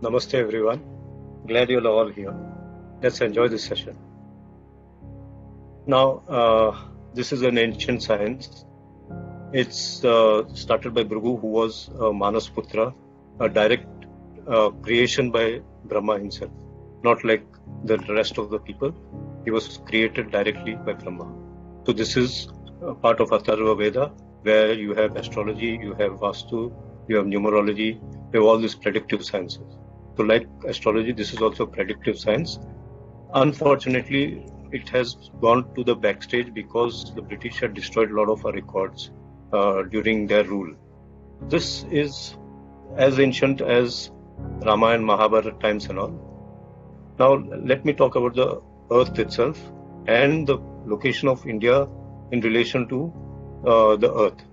Namaste everyone. Glad you're all here. Let's enjoy this session. Now, this is an ancient science. It's started by Bhrigu, who was Manas Putra, a direct creation by Brahma himself. Not like the rest of the people. He was created directly by Brahma. So this is part of Atharva Veda, where you have astrology, you have Vastu, you have numerology, you have all these predictive sciences. So like astrology, this is also predictive science. Unfortunately, it has gone to the backstage because the British had destroyed a lot of our records during their rule. This is as ancient as Ramayana, Mahabharata times and all. Now, let me talk about the earth itself and the location of India in relation to the earth,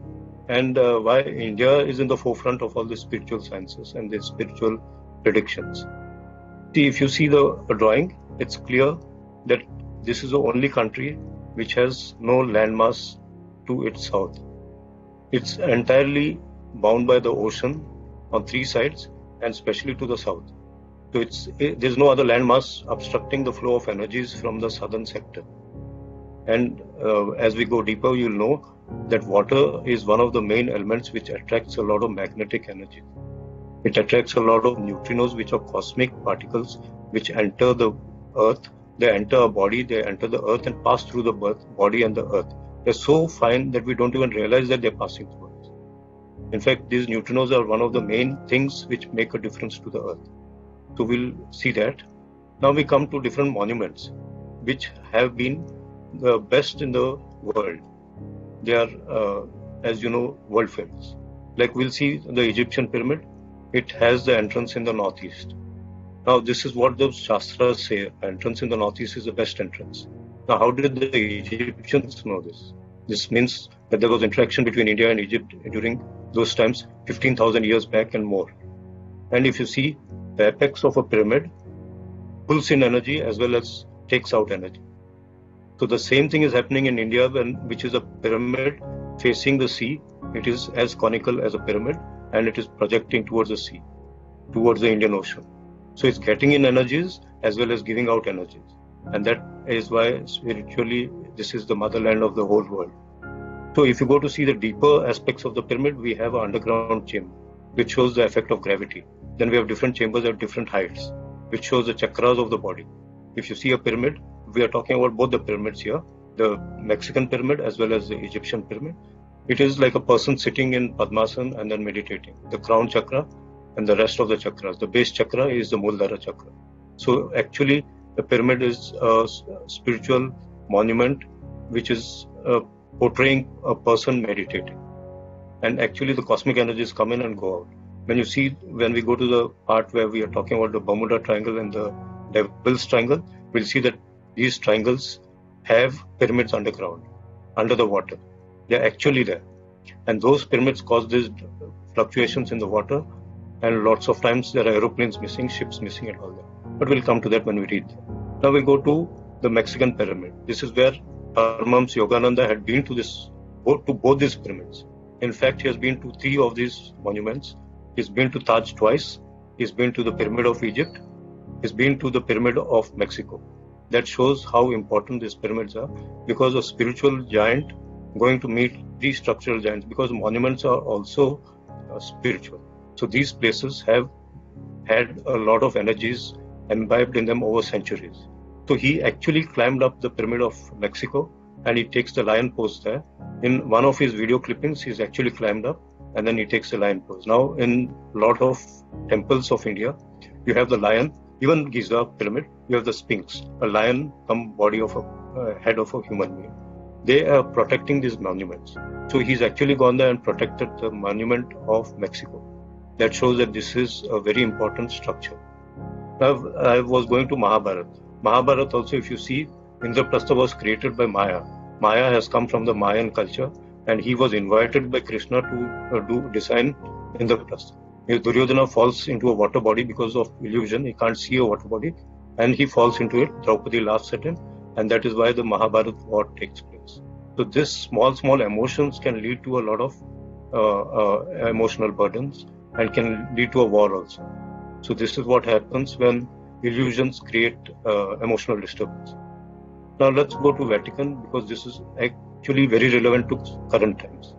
and why India is in the forefront of all the spiritual sciences and the spiritual predictions. See, if you see the drawing, it's clear that this is the only country which has no landmass to its south. It's entirely bound by the ocean on three sides and especially to the south. So there's no other landmass obstructing the flow of energies from the southern sector. And as we go deeper, you'll know that water is one of the main elements which attracts a lot of magnetic energy. It attracts a lot of neutrinos, which are cosmic particles which enter the earth. They enter a body, they enter the earth and pass through the body and the earth. They're so fine that we don't even realize that they're passing through us. In fact, these neutrinos are one of the main things which make a difference to the earth. So we'll see that. Now we come to different monuments which have been the best in the world. They are, as you know, world famous. Like we'll see the Egyptian pyramid. It has the entrance in the northeast. Now this is what the Shastras say. Entrance in the northeast is the best entrance. Now how did the Egyptians know this? This means that there was interaction between India and Egypt during those times, 15,000 years back and more. And if you see, the apex of a pyramid pulls in energy as well as takes out energy. So the same thing is happening in India, which is a pyramid facing the sea. It is as conical as a pyramid and it is projecting towards the sea, towards the Indian Ocean. So it's getting in energies as well as giving out energies. And that is why spiritually this is the motherland of the whole world. So if you go to see the deeper aspects of the pyramid, we have an underground chamber which shows the effect of gravity. Then we have different chambers at different heights, which shows the chakras of the body. If you see a pyramid, we are talking about both the pyramids here, the Mexican pyramid as well as the Egyptian pyramid. It is like a person sitting in Padmasana and then meditating. The crown chakra and the rest of the chakras. The base chakra is the Muladhara chakra. So actually, the pyramid is a spiritual monument which is portraying a person meditating. And actually, the cosmic energies come in and go out. When we go to the part where we are talking about the Bermuda Triangle and the Devil's Triangle, we'll see that these triangles have pyramids underground, under the water. They're actually there. And those pyramids cause these fluctuations in the water, and lots of times there are aeroplanes missing, ships missing and all that. But we'll come to that when we read. Now we go to the Mexican pyramid. This is where Paramahamsa Yogananda had been to both these pyramids. In fact, he has been to 3 of these monuments. He's been to Taj twice. He's been to the Pyramid of Egypt. He's been to the Pyramid of Mexico. That shows how important these pyramids are, because a spiritual giant going to meet these structural giants, because monuments are also spiritual. So these places have had a lot of energies imbibed in them over centuries. So he actually climbed up the Pyramid of Mexico and he takes the lion pose there. In one of his video clippings, he's actually climbed up and then he takes the lion pose. Now, in a lot of temples of India, you have the lion. Even Giza pyramid, you have the Sphinx, a lion come body of a head of a human being. They are protecting these monuments. So he's actually gone there and protected the monument of Mexico. That shows that this is a very important structure. Now, I was going to Mahabharata. Mahabharata also, if you see, Indraprastha was created by Maya. Maya has come from the Mayan culture, and he was invited by Krishna to design Indraprastha. Duryodhana falls into a water body because of illusion. He can't see a water body and he falls into it. Draupadi laughs at him, and that is why the Mahabharata war takes place. So this small emotions can lead to a lot of emotional burdens and can lead to a war also. So this is what happens when illusions create emotional disturbance. Now let's go to Vatican, because this is actually very relevant to current times.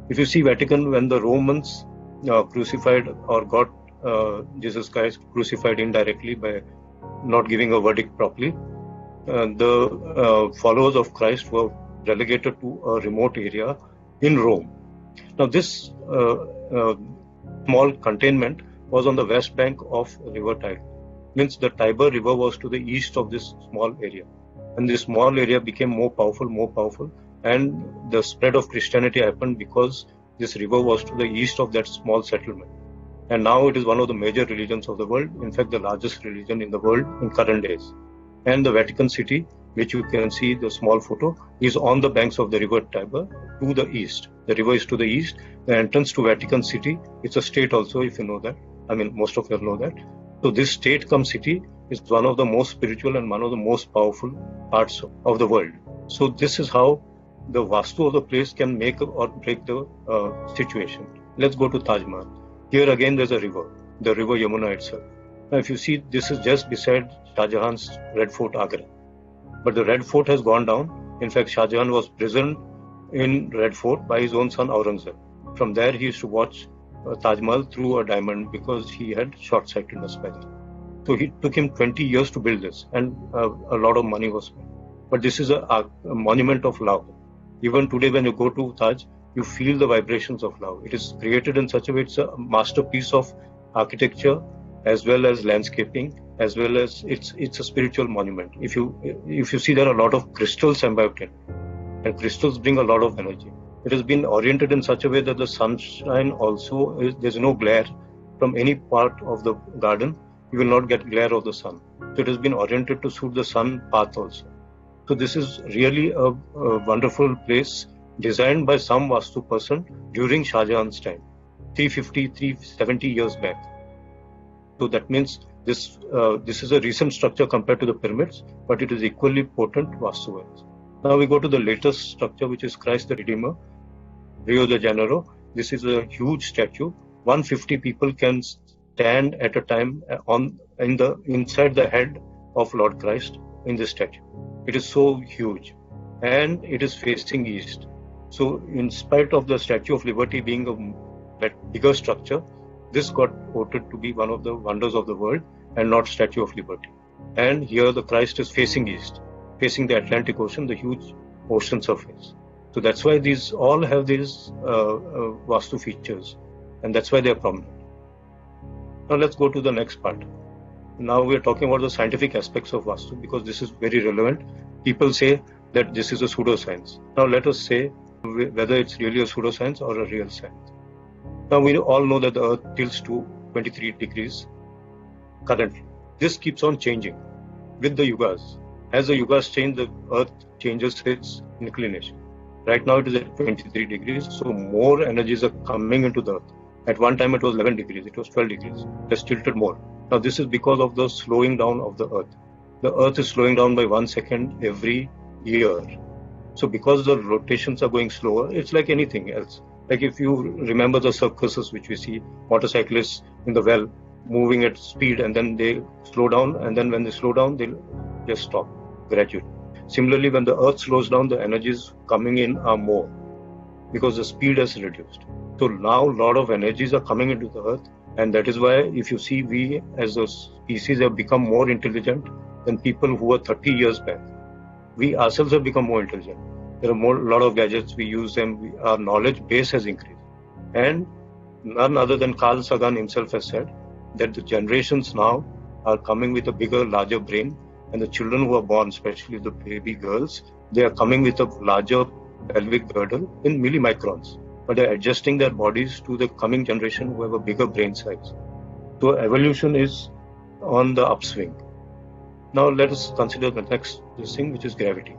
If you see Vatican, when the Romans crucified or got Jesus Christ crucified indirectly by not giving a verdict properly, the followers of Christ were relegated to a remote area in Rome. Now this small containment was on the west bank of River Tiber. Means the Tiber River was to the east of this small area. And this small area became more powerful, and the spread of Christianity happened because this river was to the east of that small settlement. And now it is one of the major religions of the world, in fact the largest religion in the world in current days. And the Vatican City, which you can see the small photo, is on the banks of the river Tiber to the east. The river is to the east. The entrance to Vatican City, it's a state also, if you know that. I mean, most of you know that. So this state cum city is one of the most spiritual and one of the most powerful parts of the world. So this is how the Vastu of the place can make or break the situation. Let's go to Taj Mahal. Here again there's a river, the river Yamuna itself. Now if you see, this is just beside Shah Jahan's Red Fort, Agra. But the Red Fort has gone down. In fact, Shah Jahan was prisoned in Red Fort by his own son Aurangzeb. From there he used to watch Taj Mahal through a diamond because he had short-sightedness by then. So it took him 20 years to build this, and a lot of money was spent. But this is a monument of love. Even today when you go to Taj, you feel the vibrations of love. It is created in such a way, it's a masterpiece of architecture as well as landscaping, as well as it's a spiritual monument. If you see, there are a lot of crystals embedded in it, and crystals bring a lot of energy. It has been oriented in such a way that the sunshine also there's no glare from any part of the garden. You will not get glare of the sun. So it has been oriented to suit the sun path also. So this is really a wonderful place designed by some Vastu person during Shah Jahan's time, 370 years back. So that means this is a recent structure compared to the pyramids, but it is equally potent Vastu-wise. Now we go to the latest structure, which is Christ the Redeemer, Rio de Janeiro. This is a huge statue. 150 people can stand at a time inside the head of Lord Christ in this statue. It is so huge, and it is facing east. So in spite of the Statue of Liberty being a bigger structure, this got voted to be one of the wonders of the world and not Statue of Liberty. And here the Christ is facing east, facing the Atlantic Ocean, the huge ocean surface. So that's why these all have these Vastu features, and that's why they are prominent. Now let's go to the next part. Now we are talking about the scientific aspects of Vastu, because this is very relevant. People say that this is a pseudoscience. Now let us say whether it's really a pseudoscience or a real science. Now we all know that the Earth tilts to 23 degrees currently. This keeps on changing with the yugas. As the yugas change, the Earth changes its inclination. Right now it is at 23 degrees, so more energies are coming into the Earth. At one time it was 11 degrees, it was 12 degrees. It has tilted more. Now this is because of the slowing down of the Earth. The Earth is slowing down by 1 second every year. So because the rotations are going slower, it's like anything else. Like if you remember the circuses which we see, motorcyclists in the well moving at speed, and then they slow down, and then when they slow down, they'll just stop gradually. Similarly, when the Earth slows down, the energies coming in are more because the speed has reduced. So now a lot of energies are coming into the Earth, and that is why if you see, we as a species have become more intelligent than people who were 30 years back. We ourselves have become more intelligent. There are a lot of gadgets, we use them, our knowledge base has increased. And none other than Carl Sagan himself has said that the generations now are coming with a bigger, larger brain, and the children who are born, especially the baby girls, they are coming with a larger pelvic girdle in millimicrons, but they are adjusting their bodies to the coming generation who have a bigger brain size. So evolution is on the upswing. Now let us consider the next thing, which is gravity.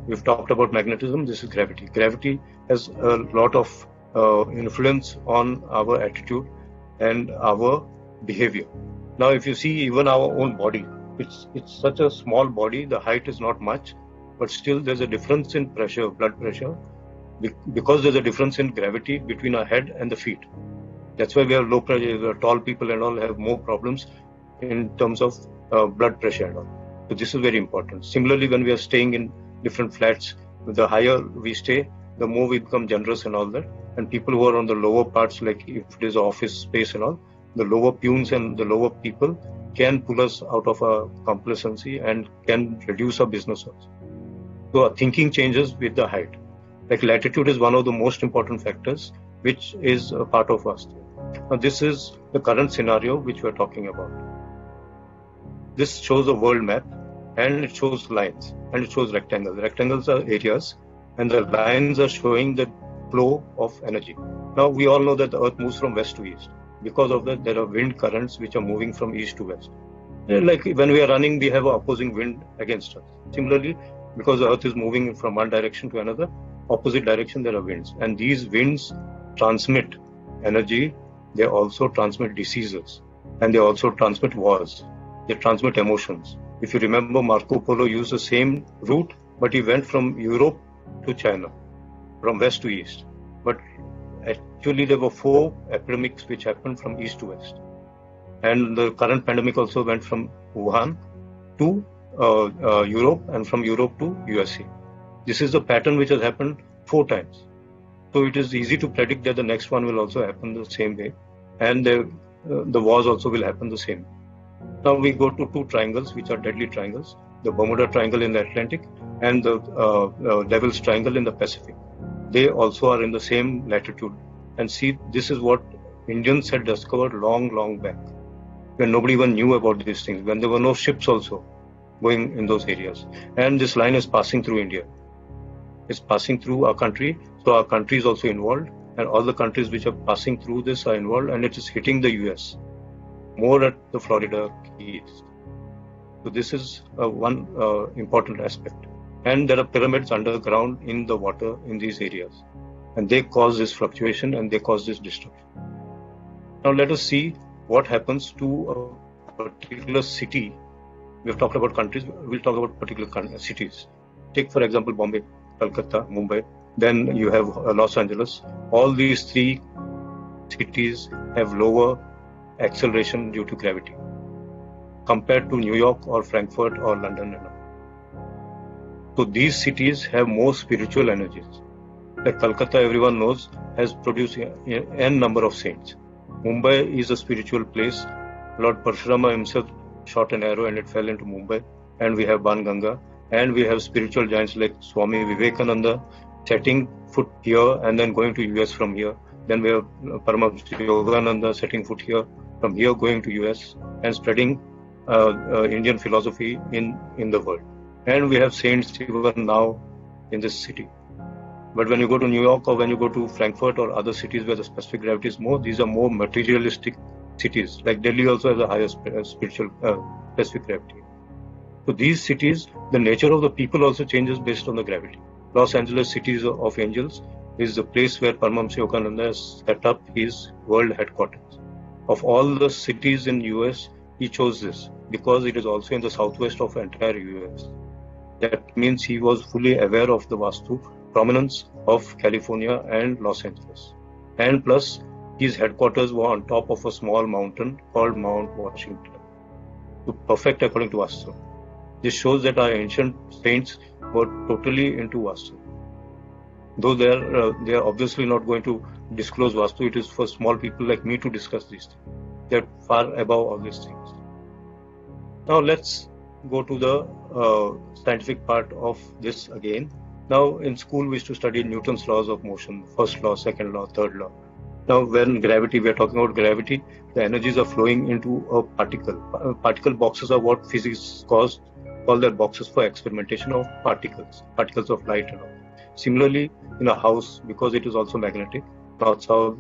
We've talked about magnetism, this is gravity. Gravity has a lot of influence on our attitude and our behavior. Now if you see even our own body, it's such a small body, the height is not much, but still there's a difference in pressure, blood pressure, because there's a difference in gravity between our head and the feet. That's why we have low pressure, tall people and all have more problems in terms of blood pressure and all. So this is very important. Similarly, when we are staying in different flats, the higher we stay, the more we become generous and all that. And people who are on the lower parts, like if it is office space and all, the lower peons and the lower people can pull us out of our complacency and can reduce our business also. So our thinking changes with the height. Like latitude is one of the most important factors, which is a part of Vastu. Now this is the current scenario which we are talking about. This shows a world map, and it shows lines, and it shows rectangles. Rectangles are areas, and the lines are showing the flow of energy. Now we all know that the earth moves from west to east. Because of that, there are wind currents which are moving from east to west. Like when we are running, we have an opposing wind against us. Similarly, because the earth is moving from one direction to another, opposite direction, there are winds. And these winds transmit energy, they also transmit diseases, and they also transmit wars. They transmit emotions. If you remember, Marco Polo used the same route, but he went from Europe to China, from west to east. But actually, there were 4 epidemics which happened from east to west. And the current pandemic also went from Wuhan to Europe, and from Europe to USA. This is the pattern which has happened 4 times. So it is easy to predict that the next one will also happen the same way, and the wars also will happen the same. Now we go to 2 triangles which are deadly triangles, the Bermuda Triangle in the Atlantic and the Devil's Triangle in the Pacific. They also are in the same latitude. And see, this is what Indians had discovered long back, when nobody even knew about these things, when there were no ships also going in those areas. And this line is passing through India. It's passing through our country, so our country is also involved, and all the countries which are passing through this are involved, and it is hitting the US, more at the Florida Keys. So this is one important aspect. And there are pyramids underground in the water in these areas, and they cause this fluctuation and they cause this destruction. Now let us see what happens to a particular city. We have talked about countries, we'll talk about particular cities. Take for example Bombay, Calcutta, Mumbai, then you have Los Angeles. All these 3 cities have lower acceleration due to gravity compared to New York or Frankfurt or London. So these cities have more spiritual energies. Like Calcutta, everyone knows, has produced n number of saints. Mumbai is a spiritual place. Lord Parshurama himself shot an arrow and it fell into Mumbai. And we have Banganga. And we have spiritual giants like Swami Vivekananda setting foot here and then going to US from here. Then we have Paramahamsa Yogananda setting foot here, from here going to US and spreading Indian philosophy in the world. And we have saints even now in this city. But when you go to New York or when you go to Frankfurt or other cities where the specific gravity is more, these are more materialistic cities. Like Delhi also has a higher spiritual specific gravity. So these cities, the nature of the people also changes based on the gravity. Los Angeles Cities of Angels is the place where Paramahamsa Yogananda has set up his world headquarters. Of all the cities in US, he chose this because it is also in the southwest of the entire US. That means he was fully aware of the Vastu prominence of California and Los Angeles. And plus, his headquarters were on top of a small mountain called Mount Washington. So perfect according to Vastu. This shows that our ancient saints were totally into Vastu. Though they are obviously not going to disclose Vastu, it is for small people like me to discuss these things. They are far above all these things. Now let's go to the scientific part of this again. Now in school we used to study Newton's laws of motion, first law, second law, third law. Now when gravity, we are talking about gravity, the energies are flowing into a particle. Particle boxes are what physics call their boxes for experimentation of particles of light and all. Similarly, in a house, because it is also magnetic, north-south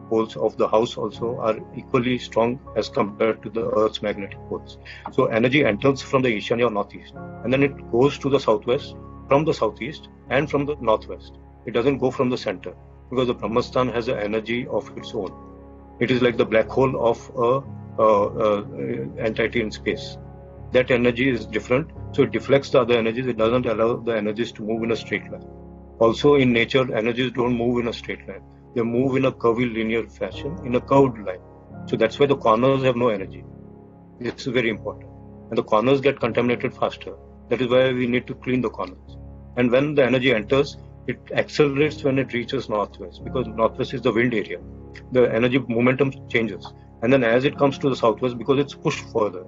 poles of the house also are equally strong as compared to the Earth's magnetic poles. So energy enters from the Eashanya or northeast, and then it goes to the southwest, from the southeast, and from the northwest. It doesn't go from the center, because the Brahmastan has an energy of its own. It is like the black hole of a entity in space. That energy is different, so it deflects the other energies. It doesn't allow the energies to move in a straight line. Also in nature, energies don't move in a straight line. They move in a curvy linear fashion, in a curved line. So that's why the corners have no energy. This is very important. And the corners get contaminated faster. That is why we need to clean the corners. And when the energy enters, it accelerates when it reaches northwest, because northwest is the wind area. The energy momentum changes. And then as it comes to the southwest, because it's pushed further,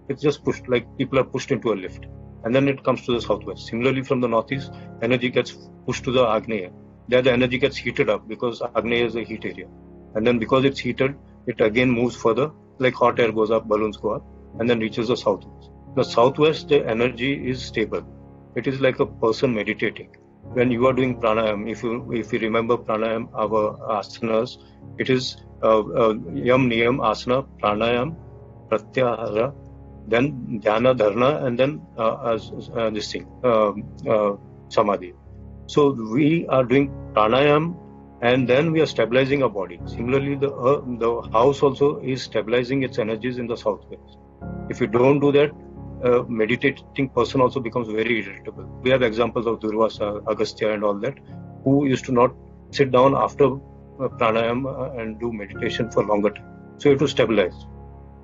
it's just pushed like people are pushed into a lift. And then it comes to the southwest. Similarly, from the northeast, energy gets pushed to the Agneya. There the energy gets heated up because Agneya is a heat area. And then because it's heated, it again moves further, like hot air goes up, balloons go up, and then reaches the southwest. The southwest, the energy is stable. It is like a person meditating. When you are doing pranayam, if you remember pranayam, our asanas, it is yam, niyam, asana, pranayam, pratyahara, then dhyana, dharana, and then this thing, samadhi. So we are doing pranayam, and then we are stabilizing our body. Similarly, the house also is stabilizing its energies in the southwest. If you don't do that, a meditating person also becomes very irritable. We have examples of Durvasa, Agastya and all that, who used to not sit down after pranayam and do meditation for longer time. So you have to stabilize.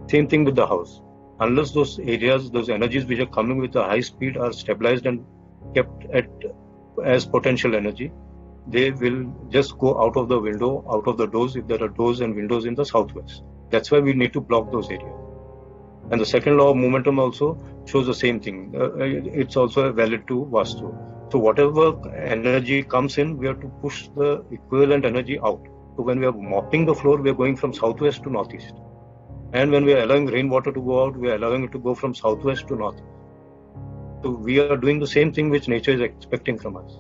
Same thing with the house. Unless those areas, those energies which are coming with a high speed are stabilized and kept as potential energy, they will just go out of the window, out of the doors, if there are doors and windows in the southwest. That's why we need to block those areas. And the second law of momentum also shows the same thing. It's also valid to Vastu. So whatever energy comes in, we have to push the equivalent energy out. So when we are mopping the floor, we are going from southwest to northeast. And when we are allowing rainwater to go out, we are allowing it to go from southwest to northeast. So we are doing the same thing which nature is expecting from us.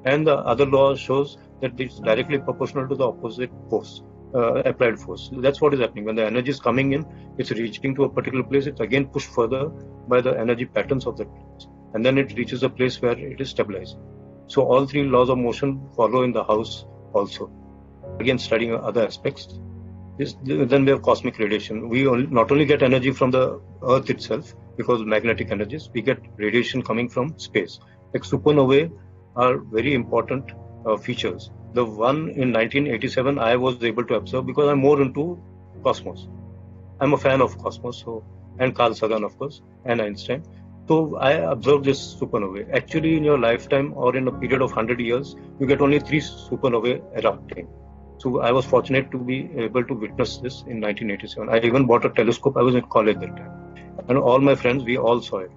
And the other law shows that it's directly proportional to the opposite force, applied force. That's what is happening. When the energy is coming in, it's reaching to a particular place, it's again pushed further by the energy patterns of that place. And then it reaches a place where it is stabilized. So all three laws of motion follow in the house also. Again, studying other aspects. Then we have cosmic radiation. We not only get energy from the earth itself, because of magnetic energies, we get radiation coming from space. Like supernovae are very important features. The one in 1987 I was able to observe because I'm more into cosmos. I'm a fan of cosmos, and Carl Sagan, of course, and Einstein. So I observed this supernovae. Actually, in your lifetime or in a period of 100 years, you get only 3 supernovae erupting. So I was fortunate to be able to witness this in 1987. I even bought a telescope. I was in college that time. And all my friends, we all saw it.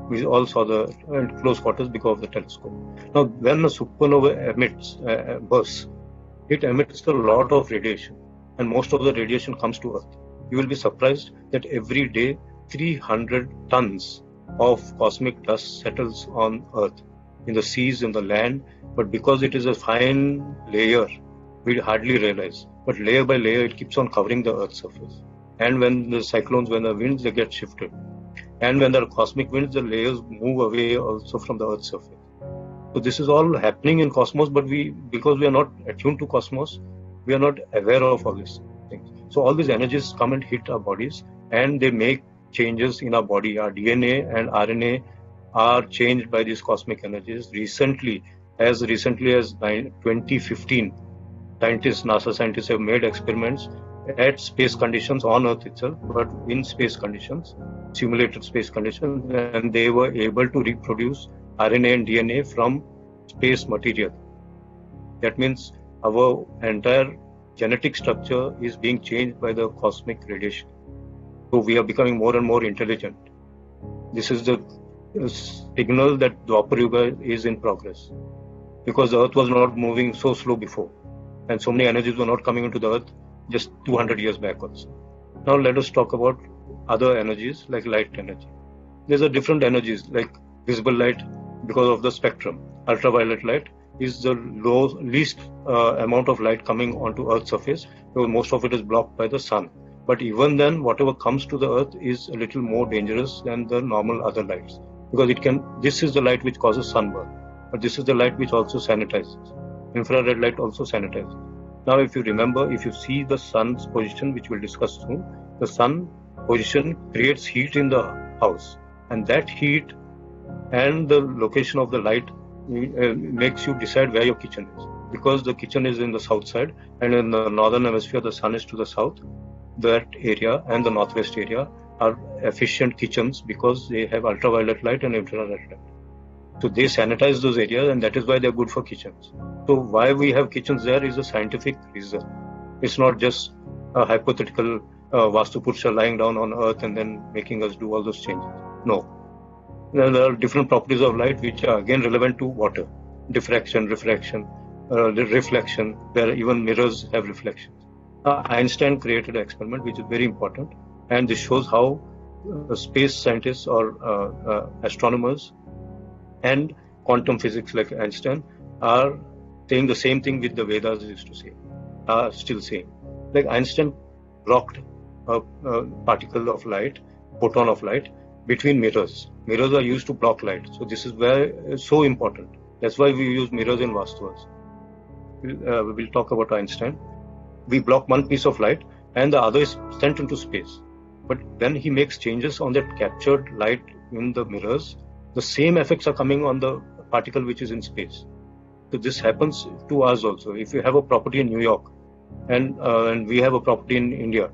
We all saw the close quarters because of the telescope. Now, when a supernova bursts, it emits a lot of radiation. And most of the radiation comes to Earth. You will be surprised that every day 300 tons of cosmic dust settles on Earth, in the seas, in the land. But because it is a fine layer, we hardly realize. But layer by layer, it keeps on covering the Earth's surface. And when the cyclones, when the winds, they get shifted. And when there are cosmic winds, the layers move away also from the Earth's surface. So this is all happening in cosmos, but because we are not attuned to cosmos, we are not aware of all these things. So all these energies come and hit our bodies, and they make changes in our body. Our DNA and RNA are changed by these cosmic energies. Recently as 2015, NASA scientists have made experiments at space conditions on Earth itself, but in space conditions, simulated space conditions, and they were able to reproduce RNA and DNA from space material. That means our entire genetic structure is being changed by the cosmic radiation. So we are becoming more and more intelligent. This is the signal that Dwapar Yuga is in progress, because the Earth was not moving so slow before, and so many energies were not coming into the Earth just 200 years back also. Now let us talk about other energies like light energy. There's a different energies like visible light because of the spectrum. Ultraviolet light is the least amount of light coming onto Earth's surface, because most of it is blocked by the sun. But even then, whatever comes to the Earth is a little more dangerous than the normal other lights, because this is the light which causes sunburn, but this is the light which also sanitizes. Infrared light also sanitizes. Now, if you remember, if you see the sun's position, which we'll discuss soon, the sun position creates heat in the house, and that heat and the location of the light makes you decide where your kitchen is. Because the kitchen is in the south side, and in the northern hemisphere the sun is to the south, that area and the northwest area, are efficient kitchens because they have ultraviolet light and infrared light. So they sanitize those areas, and that is why they're good for kitchens. So why we have kitchens there is a scientific reason. It's not just a hypothetical Vastu Purusha lying down on earth and then making us do all those changes. No. There are different properties of light which are again relevant to water. Diffraction, refraction, reflection, where even mirrors have reflections. Einstein created an experiment which is very important, and this shows how space scientists or astronomers and quantum physics like Einstein are saying the same thing which the Vedas used to say, are still saying. Like Einstein blocked a particle of light, photon of light, between mirrors. Mirrors are used to block light. So this is so important. That's why we use mirrors in Vastus. We'll talk about Einstein. We block one piece of light and the other is sent into space. But when he makes changes on that captured light in the mirrors, the same effects are coming on the particle which is in space. So this happens to us also. If you have a property in New York and we have a property in India,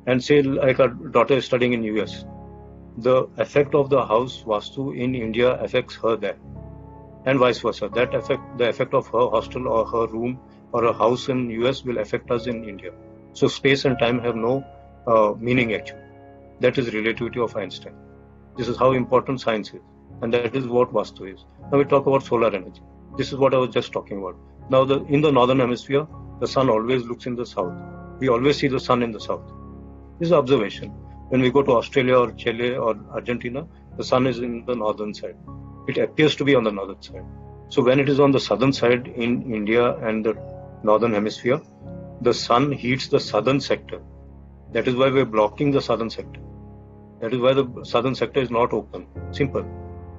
and say like our daughter is studying in US, the effect of the house Vastu in India affects her there, and vice versa. The effect of her hostel or her room or a house in US will affect us in India. So space and time have no meaning actually. That is relativity of Einstein. This is how important science is, and that is what Vastu is. Now we talk about solar energy. This is what I was just talking about. Now in the northern hemisphere, the sun always looks in the south. We always see the sun in the south. This is observation. When we go to Australia or Chile or Argentina, the sun is in the northern side. It appears to be on the northern side. So when it is on the southern side in India and the northern hemisphere, the sun heats the southern sector. That is why we are blocking the southern sector. That is why the southern sector is not open. Simple.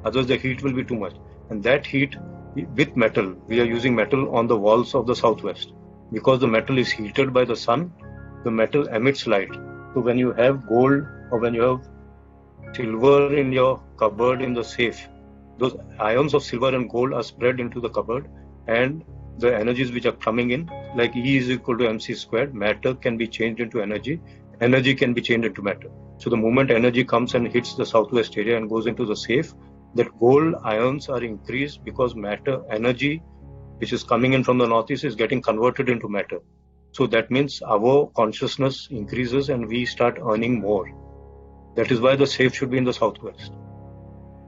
Otherwise the heat will be too much. And that heat with metal, we are using metal on the walls of the southwest. Because the metal is heated by the sun, the metal emits light. So when you have gold or when you have silver in your cupboard in the safe, those ions of silver and gold are spread into the cupboard, and the energies which are coming in, like E is equal to mc squared, matter can be changed into energy, energy can be changed into matter. So the moment energy comes and hits the southwest area and goes into the safe, that gold ions are increased because matter energy which is coming in from the northeast is getting converted into matter. So that means our consciousness increases and we start earning more. That is why the safe should be in the southwest.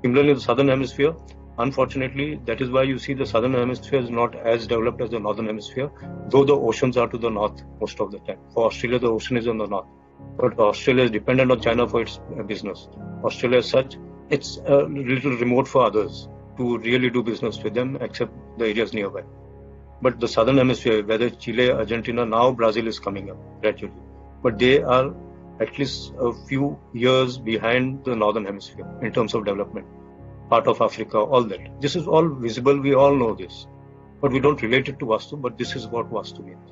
Similarly, the southern hemisphere, unfortunately, that is why you see the southern hemisphere is not as developed as the northern hemisphere, though the oceans are to the north most of the time. For Australia, the ocean is on the north. But Australia is dependent on China for its business. Australia as such, it's a little remote for others to really do business with them, except the areas nearby. But the southern hemisphere, whether Chile, Argentina, now Brazil is coming up gradually. But they are at least a few years behind the northern hemisphere in terms of development. Part of Africa, all that. This is all visible, we all know this. But we don't relate it to Vastu, but this is what Vastu means.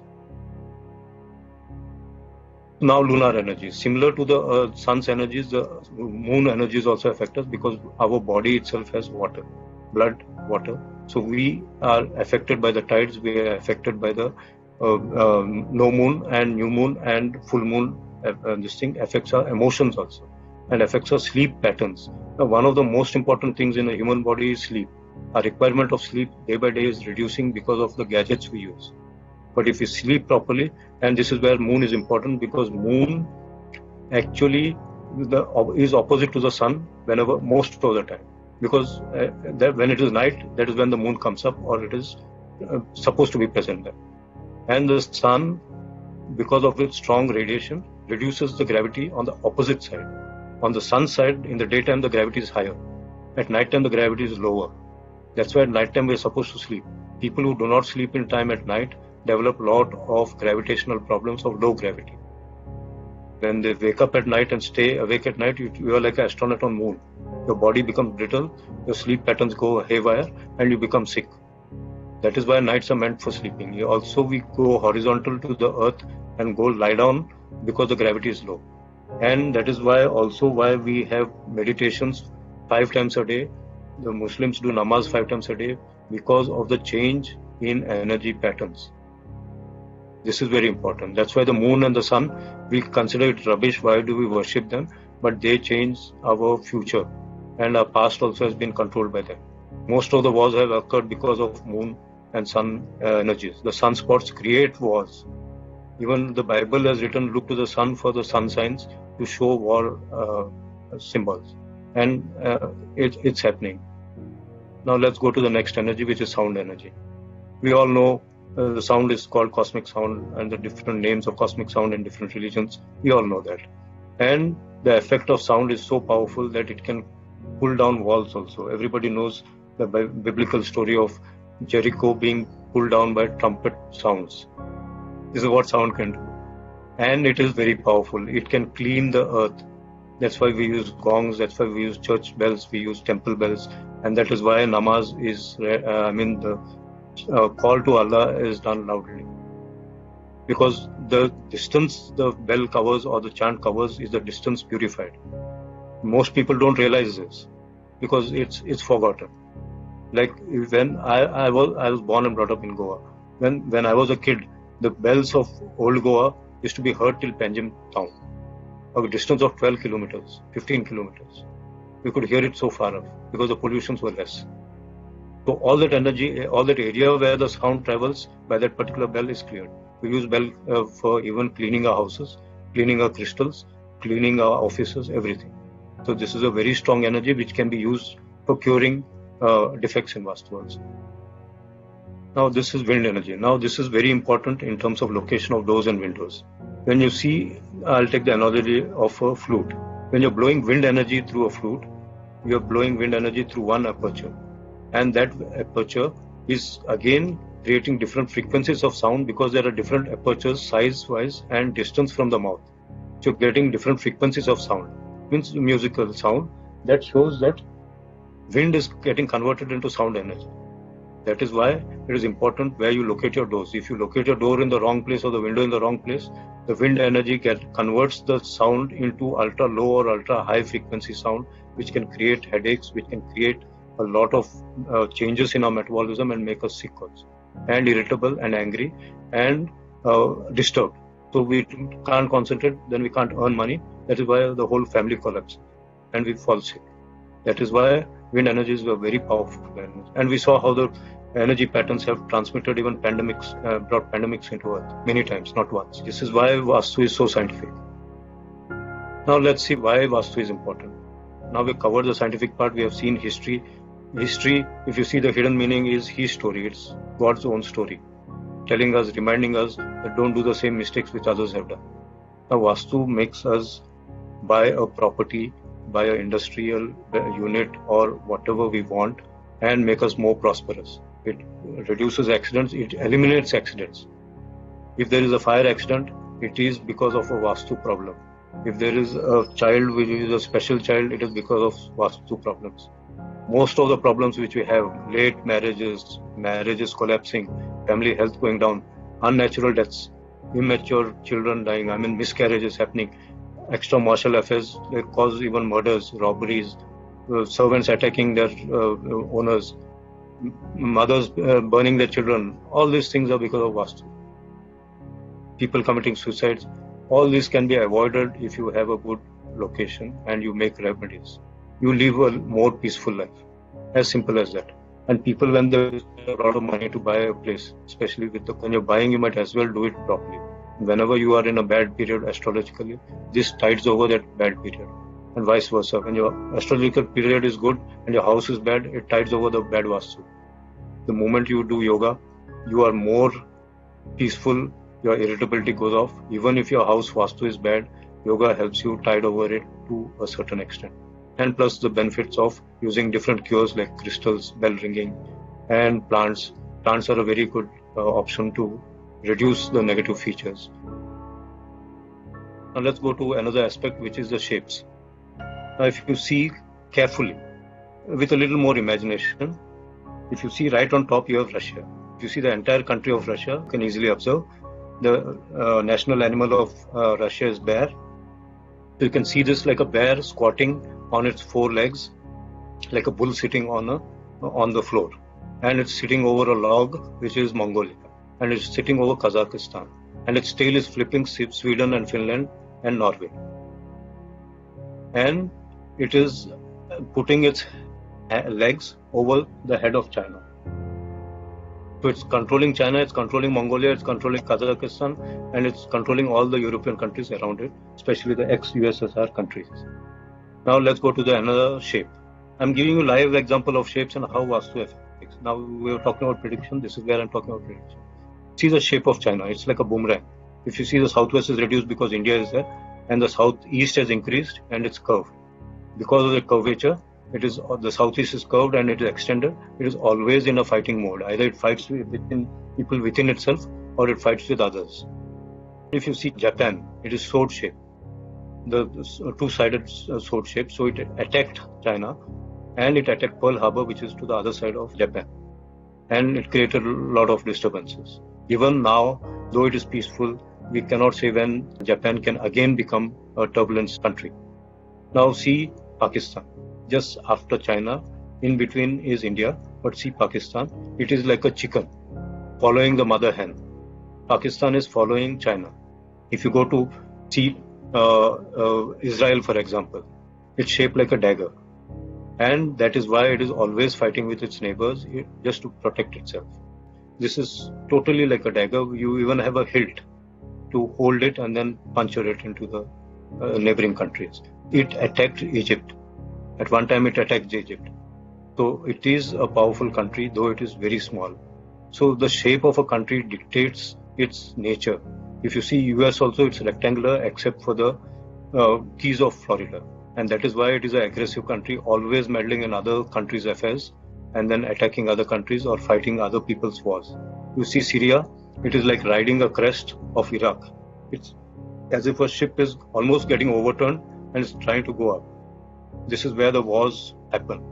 Now lunar energy. Similar to the sun's energies, the moon energies also affect us because our body itself has water, blood, water. So we are affected by the tides, we are affected by the no moon and new moon and full moon. This thing affects our emotions also and affects our sleep patterns. Now, one of the most important things in a human body is sleep. Our requirement of sleep day by day is reducing because of the gadgets we use. But if we sleep properly, and this is where moon is important because moon actually is opposite to the sun most of the time. Because when it is night, that is when the moon comes up or it is supposed to be present there. And the sun, because of its strong radiation, reduces the gravity on the opposite side. On the sun side, in the daytime, the gravity is higher. At night time, the gravity is lower. That's why at night time, we are supposed to sleep. People who do not sleep in time at night develop a lot of gravitational problems of low gravity. When they wake up at night and stay awake at night, you are like an astronaut on moon. Your body becomes brittle, your sleep patterns go haywire, and you become sick. That is why nights are meant for sleeping. We go horizontal to the earth and go lie down because the gravity is low. And that is why we have meditations 5 times a day. The Muslims do namaz 5 times a day because of the change in energy patterns. This is very important. That's why the moon and the sun, we consider it rubbish. Why do we worship them? but they change our future, and our past also has been controlled by them. Most of the wars have occurred because of moon and sun energies. The sunspots create wars. Even the Bible has written, look to the sun for the sun signs to show war symbols. And it's happening. Now let's go to the next energy, which is sound energy. We all know the sound is called cosmic sound, and the different names of cosmic sound in different religions. We all know that. And the effect of sound is so powerful that it can pull down walls also. Everybody knows the biblical story of Jericho being pulled down by trumpet sounds. This is what sound can do. And it is very powerful. It can clean the earth. That's why we use gongs, that's why we use church bells, we use temple bells. And that is why namaz is, the call to Allah is done loudly. Because the distance the bell covers or the chant covers is the distance purified. Most people don't realize this because it's forgotten. Like when I was born and brought up in Goa. When I was a kid, the bells of old Goa used to be heard till Panjim town, a distance of 12 kilometers, 15 kilometers. We could hear it so far off because the pollutions were less. So all that energy, all that area where the sound travels by that particular bell is cleared. We use bell for even cleaning our houses, cleaning our crystals, cleaning our offices, everything. So this is a very strong energy which can be used for curing defects in Vastu also. Now this is wind energy. Now this is very important in terms of location of doors and windows. When you see, I'll take the analogy of a flute. When you're blowing wind energy through a flute, you're blowing wind energy through one aperture. And that aperture is again creating different frequencies of sound because there are different apertures size-wise and distance from the mouth. So you're getting different frequencies of sound. Means musical sound. That shows that wind is getting converted into sound energy. That is why it is important where you locate your doors. If you locate your door in the wrong place or the window in the wrong place, the wind energy converts the sound into ultra low or ultra high frequency sound, which can create headaches, which can create a lot of changes in our metabolism and make us sick also, and irritable and angry and disturbed. So we can't concentrate, then we can't earn money. That is why the whole family collapses and we fall sick. That is why wind energies were very powerful. And we saw how the energy patterns have transmitted even pandemics, brought pandemics into Earth many times, not once. This is why Vastu is so scientific. Now let's see why Vastu is important. Now we covered the scientific part, we have seen history. History, if you see the hidden meaning, is His story, it's God's own story, telling us, reminding us that don't do the same mistakes which others have done. Now Vastu makes us buy a property, buy an industrial unit or whatever we want and make us more prosperous. It reduces accidents, it eliminates accidents. If there is a fire accident, it is because of a Vastu problem. If there is a child which is a special child, it is because of Vastu problems. Most of the problems which we have, late marriages, marriages collapsing, family health going down, unnatural deaths, immature children dying, miscarriages happening, extramarital affairs, they cause even murders, robberies, servants attacking their owners, mothers burning their children. All these things are because of Vastu. People committing suicides. All this can be avoided if you have a good location and you make remedies. You live a more peaceful life. As simple as that. And people, when they have a lot of money to buy a place, especially when you're buying, you might as well do it properly. Whenever you are in a bad period astrologically, this tides over that bad period. And vice versa. When your astrological period is good and your house is bad, it tides over the bad Vastu. The moment you do yoga, you are more peaceful, your irritability goes off. Even if your house Vastu is bad, yoga helps you tide over it to a certain extent. And plus the benefits of using different cures like crystals, bell ringing, and plants. Plants are a very good option to reduce the negative features. Now let's go to another aspect, which is the shapes. Now if you see carefully, with a little more imagination, if you see right on top, you have Russia. If you see the entire country of Russia, you can easily observe the national animal of Russia is bear. You can see this like a bear squatting on its four legs, like a bull sitting on the floor, and it's sitting over a log, which is Mongolia, and it's sitting over Kazakhstan, and its tail is flipping Sweden and Finland and Norway. and it is putting its legs over the head of China. So it's controlling China, it's controlling Mongolia, it's controlling Kazakhstan, and it's controlling all the European countries around it, especially the ex-USSR countries. Now let's go to the another shape. I'm giving you live example of shapes and how Vastu affects. Now we are talking about prediction. This is where I'm talking about prediction. See the shape of China. It's like a boomerang. If you see, the southwest is reduced because India is there, and the southeast has increased and it's curved. Because of the curvature, it is the southeast is curved and it is extended. It is always in a fighting mode. Either it fights within people within itself, or it fights with others. If you see Japan, it is sword shape, the two-sided sword shape. So it attacked China, and it attacked Pearl Harbor, which is to the other side of Japan, and it created a lot of disturbances. Even now, though it is peaceful, we cannot say when Japan can again become a turbulent country. Now see Pakistan. Just after China, in between is India, but see Pakistan. It is like a chicken following the mother hen. Pakistan is following China. If you go to see Israel, for example, it's shaped like a dagger. And that is why it is always fighting with its neighbors just to protect itself. This is totally like a dagger. You even have a hilt to hold it and then puncture it into the neighboring countries. It attacked Egypt. At one time it attacked Egypt. So it is a powerful country, though it is very small. So the shape of a country dictates its nature. If you see US also, it's rectangular except for the Keys of Florida. And that is why it is an aggressive country, always meddling in other countries' affairs and then attacking other countries or fighting other people's wars. You see Syria, it is like riding a crest of Iraq. It's as if a ship is almost getting overturned and is trying to go up. This is where the wars happen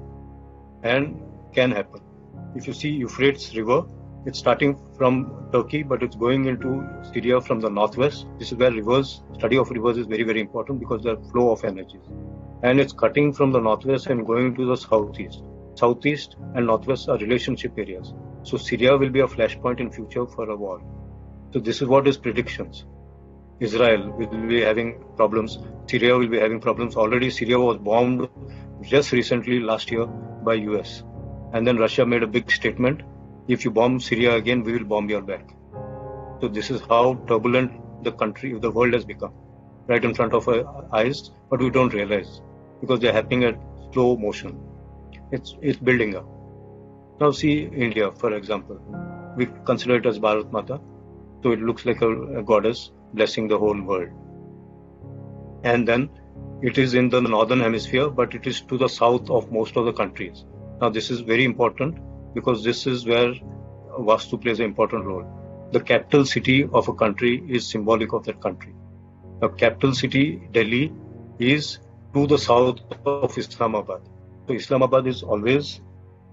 and can happen. If you see Euphrates River, it's starting from Turkey, but it's going into Syria from the northwest. This is where rivers, study of rivers is very, very important because they are flow of energies. And it's cutting from the northwest and going to the southeast. Southeast and northwest are relationship areas. So Syria will be a flashpoint in future for a war. So this is what is predictions. Israel will be having problems. Syria will be having problems. Already Syria was bombed just recently last year by US. And then Russia made a big statement. If you bomb Syria again, we will bomb your back. So this is how turbulent the world has become, right in front of our eyes, but we don't realize because they're happening at slow motion. It's building up. Now see India, for example. We consider it as Bharat Mata, so it looks like a goddess blessing the whole world. And then it is in the northern hemisphere, but it is to the south of most of the countries. Now this is very important because this is where Vastu plays an important role. The capital city of a country is symbolic of that country. The capital city, Delhi, is to the south of Islamabad. So Islamabad is always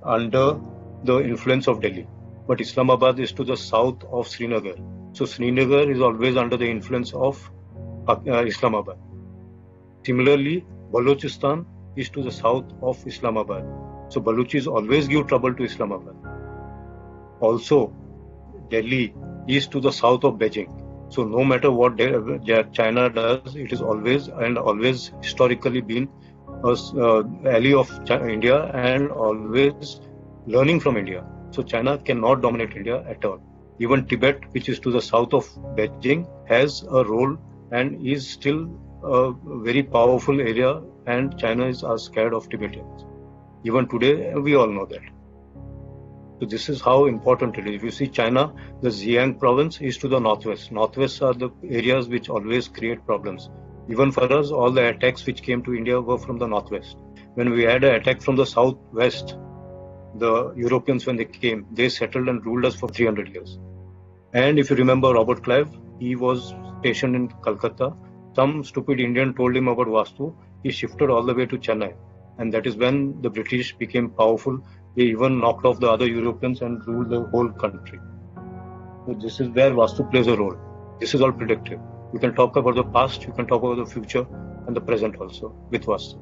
under the influence of Delhi, but Islamabad is to the south of Srinagar. So Srinagar is always under the influence of Islamabad. Similarly, Balochistan is to the south of Islamabad. So Baluchis always give trouble to Islamabad. Also, Delhi is to the south of Beijing. So no matter what China does, it is always historically been an ally of India and always learning from India. So China cannot dominate India at all. Even Tibet, which is to the south of Beijing, has a role and is still a very powerful area, and China is scared of Tibetans. Even today, we all know that. So this is how important it is. If you see China, the Xinjiang province is to the northwest. Northwest are the areas which always create problems. Even for us, all the attacks which came to India were from the northwest. When we had an attack from the southwest, the Europeans, when they came, they settled and ruled us for 300 years. And if you remember Robert Clive, he was stationed in Calcutta. Some stupid Indian told him about Vastu. He shifted all the way to Chennai. And that is when the British became powerful. They even knocked off the other Europeans and ruled the whole country. So this is where Vastu plays a role. This is all predictive. You can talk about the past, you can talk about the future and the present also with Vastu.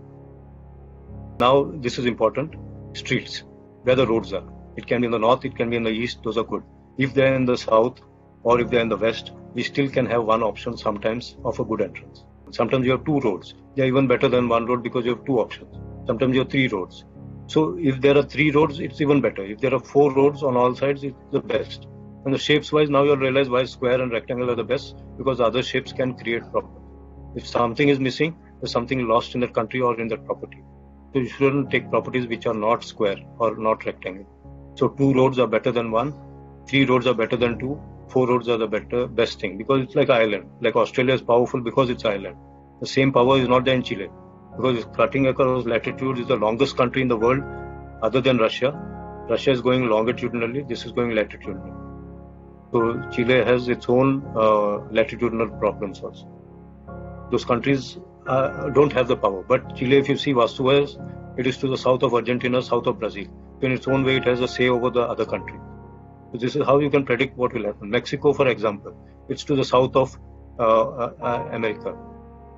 Now this is important. Streets, where the roads are. It can be in the north, it can be in the east, those are good. If they're in the south or if they're in the west, we still can have one option sometimes of a good entrance. Sometimes you have 2 roads. They are even better than 1 road because you have 2 options. Sometimes you have 3 roads. So if there are 3 roads, it's even better. If there are 4 roads on all sides, it's the best. And the shapes wise, now you'll realize why square and rectangle are the best, because other shapes can create problems. If something is missing, there's something lost in that country or in that property. So you shouldn't take properties which are not square or not rectangle. So 2 roads are better than 1, 3 roads are better than 2, 4 roads are the best thing, because it's like island. Like Australia is powerful because it's island. The same power is not there in Chile, because it's cutting across latitudes. It's the longest country in the world other than Russia. Russia is going longitudinally, this is going latitudinally. So Chile has its own latitudinal problems also. Those countries don't have the power. But Chile, if you see Vastu-wise, it is to the south of Argentina, south of Brazil. So in its own way, it has a say over the other country. So this is how you can predict what will happen. Mexico, for example, it's to the south of America,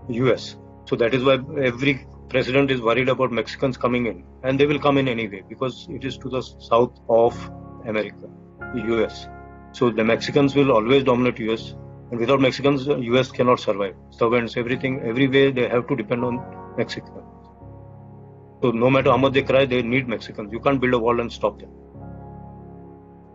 US. So that is why every president is worried about Mexicans coming in. And they will come in anyway, because it is to the south of America, US. So the Mexicans will always dominate US, and without Mexicans, US cannot survive. Servants, everything, every way they have to depend on Mexicans. So no matter how much they cry, they need Mexicans. You can't build a wall and stop them.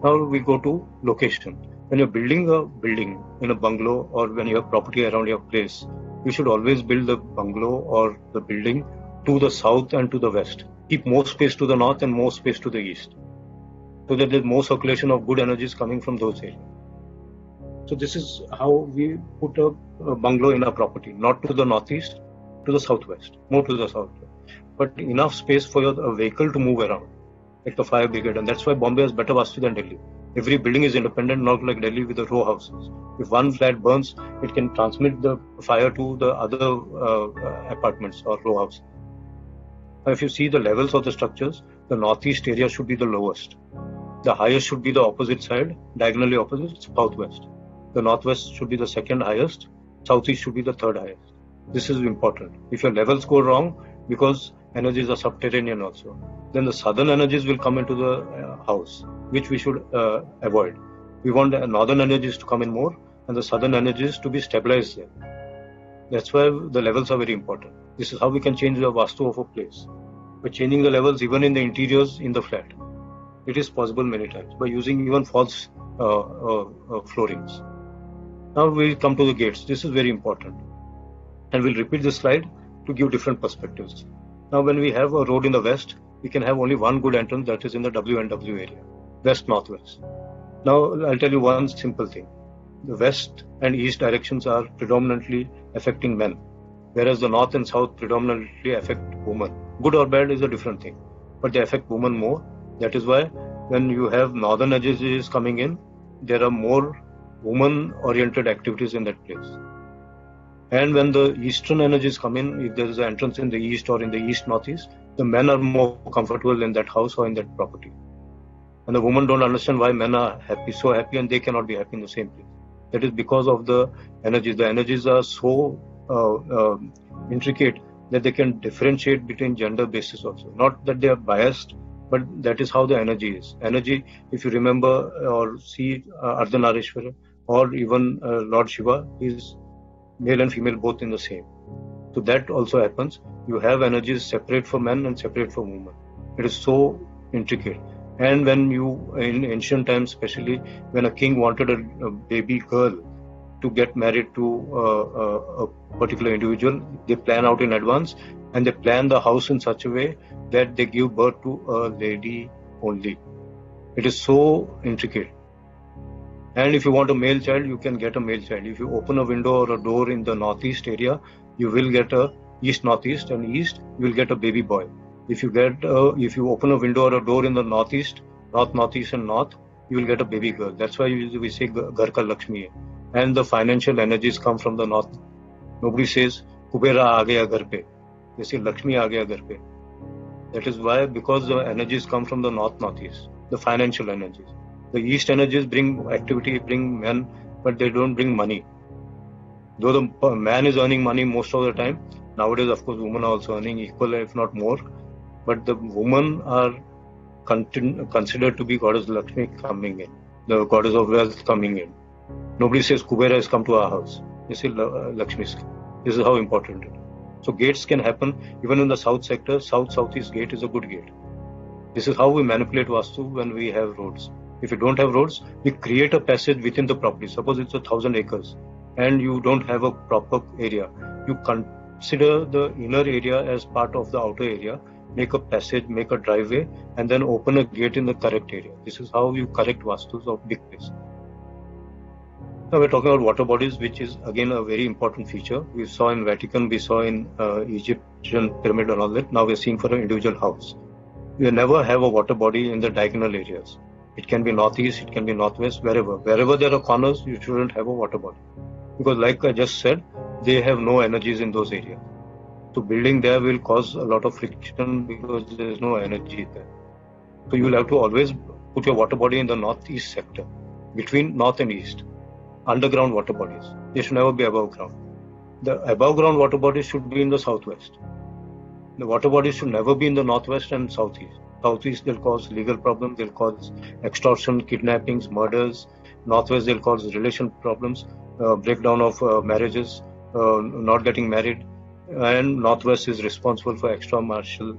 Now we go to location. When you're building a building in a bungalow, or when you have property around your place, you should always build the bungalow or the building to the south and to the west. Keep more space to the north and more space to the east, so that there's more circulation of good energies coming from those areas. So this is how we put a bungalow in our property, not to the northeast, to the southwest, more to the southwest, but enough space for your vehicle to move around, like the fire brigade. And that's why Bombay has better Vastu than Delhi. Every building is independent, not like Delhi with the row houses. If one flat burns, it can transmit the fire to the other apartments or row houses. Now, if you see the levels of the structures, the northeast area should be the lowest. The highest should be the opposite side, diagonally opposite, southwest. The northwest should be the second highest, southeast should be the third highest. This is important. If your levels go wrong, because energies are subterranean also, then the southern energies will come into the house, which we should avoid. We want the northern energies to come in more and the southern energies to be stabilized there. That's why the levels are very important. This is how we can change the Vastu of a place. By changing the levels even in the interiors in the flat. It is possible many times by using even false floorings. Now we come to the gates. This is very important. And we'll repeat this slide to give different perspectives. Now when we have a road in the west, we can have only one good entrance, that is in the W&W area, west-northwest. Now I'll tell you one simple thing. The west and east directions are predominantly affecting men, whereas the north and south predominantly affect women. Good or bad is a different thing, but they affect women more. That is why when you have northern energies coming in, there are more woman-oriented activities in that place. And when the eastern energies come in, if there is an entrance in the east or in the east-northeast, the men are more comfortable in that house or in that property. And the women don't understand why men are so happy, and they cannot be happy in the same place. That is because of the energies. The energies are so intricate that they can differentiate between gender basis also. Not that they are biased, but that is how the energy is. Energy, if you remember or see Ardhanarishwara or even Lord Shiva, is male and female both in the same. So that also happens. You have energies separate for men and separate for women. It is so intricate. And when you, in ancient times especially, when a king wanted a baby girl to get married to a particular individual, they plan out in advance, and they plan the house in such a way that they give birth to a lady only. It is so intricate. And if you want a male child, you can get a male child. If you open a window or a door in the northeast area, you will get a east-northeast, and east, you will get a baby boy. If you open a window or a door in the northeast, north-northeast and north, you will get a baby girl. That's why we say Ghar Ka Lakshmi hai. And the financial energies come from the north. Nobody says Kubera aa gaya ghar pe. They say Lakshmi aa gaya ghar pe. That is why, because the energies come from the north-northeast, the financial energies. The east energies bring activity, bring men, but they don't bring money. Though the man is earning money most of the time, nowadays of course women are also earning equal if not more, but the women are considered to be goddess Lakshmi coming in, the goddess of wealth coming in. Nobody says Kubera has come to our house. They say Lakshmi is come. This is how important it is. So gates can happen even in the south sector. South-southeast gate is a good gate. This is how we manipulate Vastu when we have roads. If you don't have roads, we create a passage within the property. Suppose it's 1,000 acres and you don't have a proper area. You consider the inner area as part of the outer area, make a passage, make a driveway, and then open a gate in the correct area. This is how you correct Vastus of big places. Now we're talking about water bodies, which is again a very important feature. We saw in Vatican, we saw in Egyptian pyramid and all that. Now we're seeing for an individual house. You never have a water body in the diagonal areas. It can be northeast, it can be northwest, wherever. Wherever there are corners, you shouldn't have a water body. Because like I just said, they have no energies in those areas. So building there will cause a lot of friction because there is no energy there. So you will have to always put your water body in the northeast sector, between north and east. Underground water bodies. They should never be above ground. The above ground water bodies should be in the southwest. The water bodies should never be in the northwest and southeast. Southeast, they'll cause legal problems, they'll cause extortion, kidnappings, murders. Northwest, they'll cause relation problems, breakdown of marriages, not getting married. And northwest is responsible for extramarital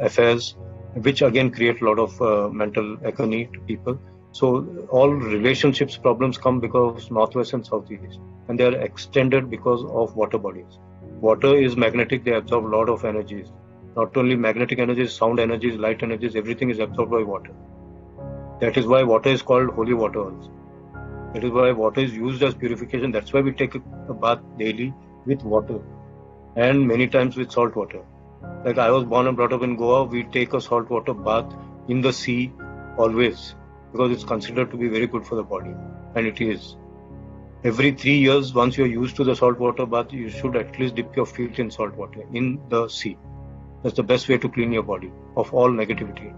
affairs, which again create a lot of mental agony to people. So all relationships problems come because northwest and southeast, and they are extended because of water bodies. Water is magnetic, they absorb a lot of energies. Not only magnetic energies, sound energies, light energies, everything is absorbed by water. That is why water is called holy water also. That is why water is used as purification. That's why we take a bath daily with water and many times with salt water. Like I was born and brought up in Goa, we take a salt water bath in the sea always because it's considered to be very good for the body, and it is. Every 3 years, once you're used to the salt water bath, you should at least dip your feet in salt water in the sea. That's the best way to clean your body of all negativity.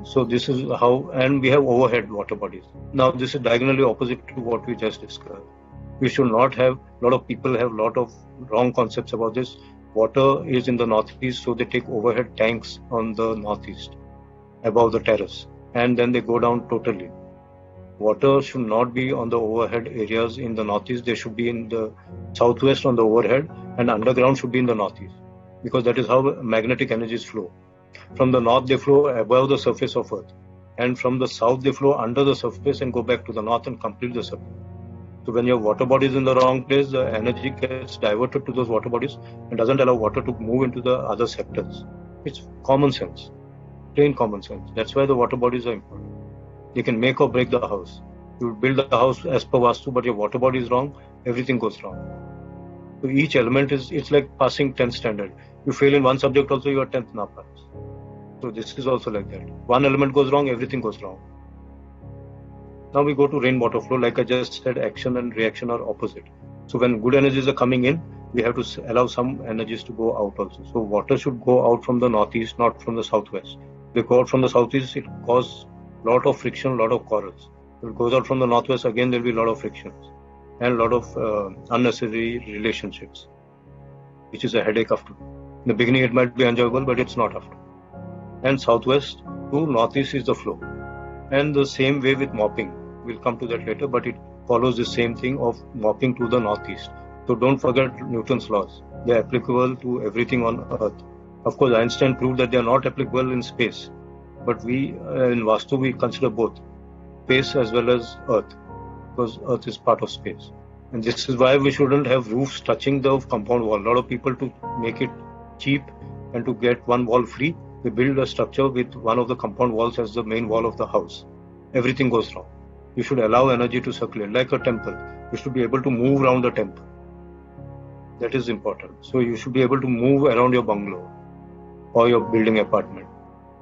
So this is how, and we have overhead water bodies. Now this is diagonally opposite to what we just discussed. We should not have, a lot of people have a lot of wrong concepts about this. Water is in the northeast, so they take overhead tanks on the northeast, above the terrace, and then they go down totally. Water should not be on the overhead areas in the northeast. They should be in the southwest on the overhead, and underground should be in the northeast, because that is how magnetic energies flow. From the north, they flow above the surface of Earth, and from the south, they flow under the surface and go back to the north and complete the circle. So when your water body is in the wrong place, the energy gets diverted to those water bodies and doesn't allow water to move into the other sectors. It's common sense, plain common sense. That's why the water bodies are important. They can make or break the house. You build the house as per Vastu, but your water body is wrong, everything goes wrong. So each element it's like passing 10th standard. You fail in one subject also, you are 10th napas. So this is also like that. One element goes wrong, everything goes wrong. Now we go to rainwater flow. Like I just said, action and reaction are opposite. So when good energies are coming in, we have to allow some energies to go out also. So water should go out from the northeast, not from the southwest. If they go out from the southeast, it causes a lot of friction, a lot of quarrels. If it goes out from the northwest, again there will be a lot of frictions and a lot of unnecessary relationships, which is a headache after. In the beginning it might be enjoyable, but it's not after. And southwest to northeast is the flow. And the same way with mopping. We'll come to that later, but it follows the same thing of mopping to the northeast. So don't forget Newton's laws. They are applicable to everything on Earth. Of course, Einstein proved that they are not applicable in space. But we, in Vastu, we consider both space as well as Earth, because Earth is part of space. And this is why we shouldn't have roofs touching the compound wall. A lot of people, to make it cheap and to get one wall free, they build a structure with one of the compound walls as the main wall of the house. Everything goes wrong. You should allow energy to circulate, like a temple. You should be able to move around the temple. That is important. So you should be able to move around your bungalow or your building apartment.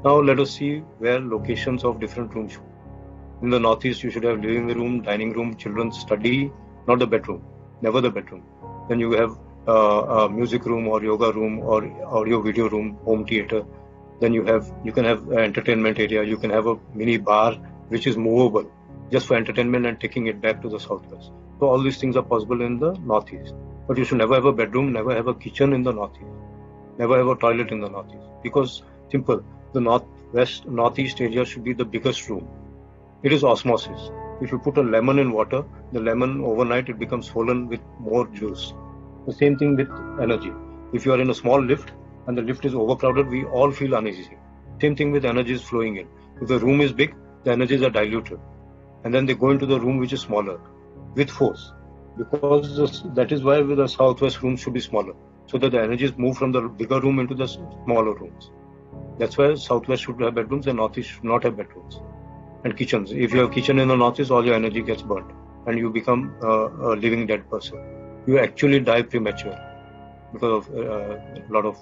Now let us see where locations of different rooms should. In the northeast, you should have living room, dining room, children's study, not the bedroom, never the bedroom. Then you have a music room or yoga room or audio video room, home theater. Then you can have an entertainment area. You can have a mini bar which is movable just for entertainment and taking it back to the southwest. So all these things are possible in the northeast. But you should never have a bedroom, never have a kitchen in the northeast, never have a toilet in the northeast. Because simple, the northeast area should be the biggest room. It is osmosis. If you put a lemon in water, the lemon overnight it becomes swollen with more juice. The same thing with energy. If you are in a small lift and the lift is overcrowded, we all feel uneasy. Same thing with energies flowing in. If the room is big, the energies are diluted. And then they go into the room which is smaller with force. Because that is why the southwest rooms should be smaller, so that the energies move from the bigger room into the smaller rooms. That's why southwest should have bedrooms and northeast should not have bedrooms. And kitchens. If you have kitchen in the northeast, all your energy gets burnt and you become a living dead person. You actually die premature because of a lot of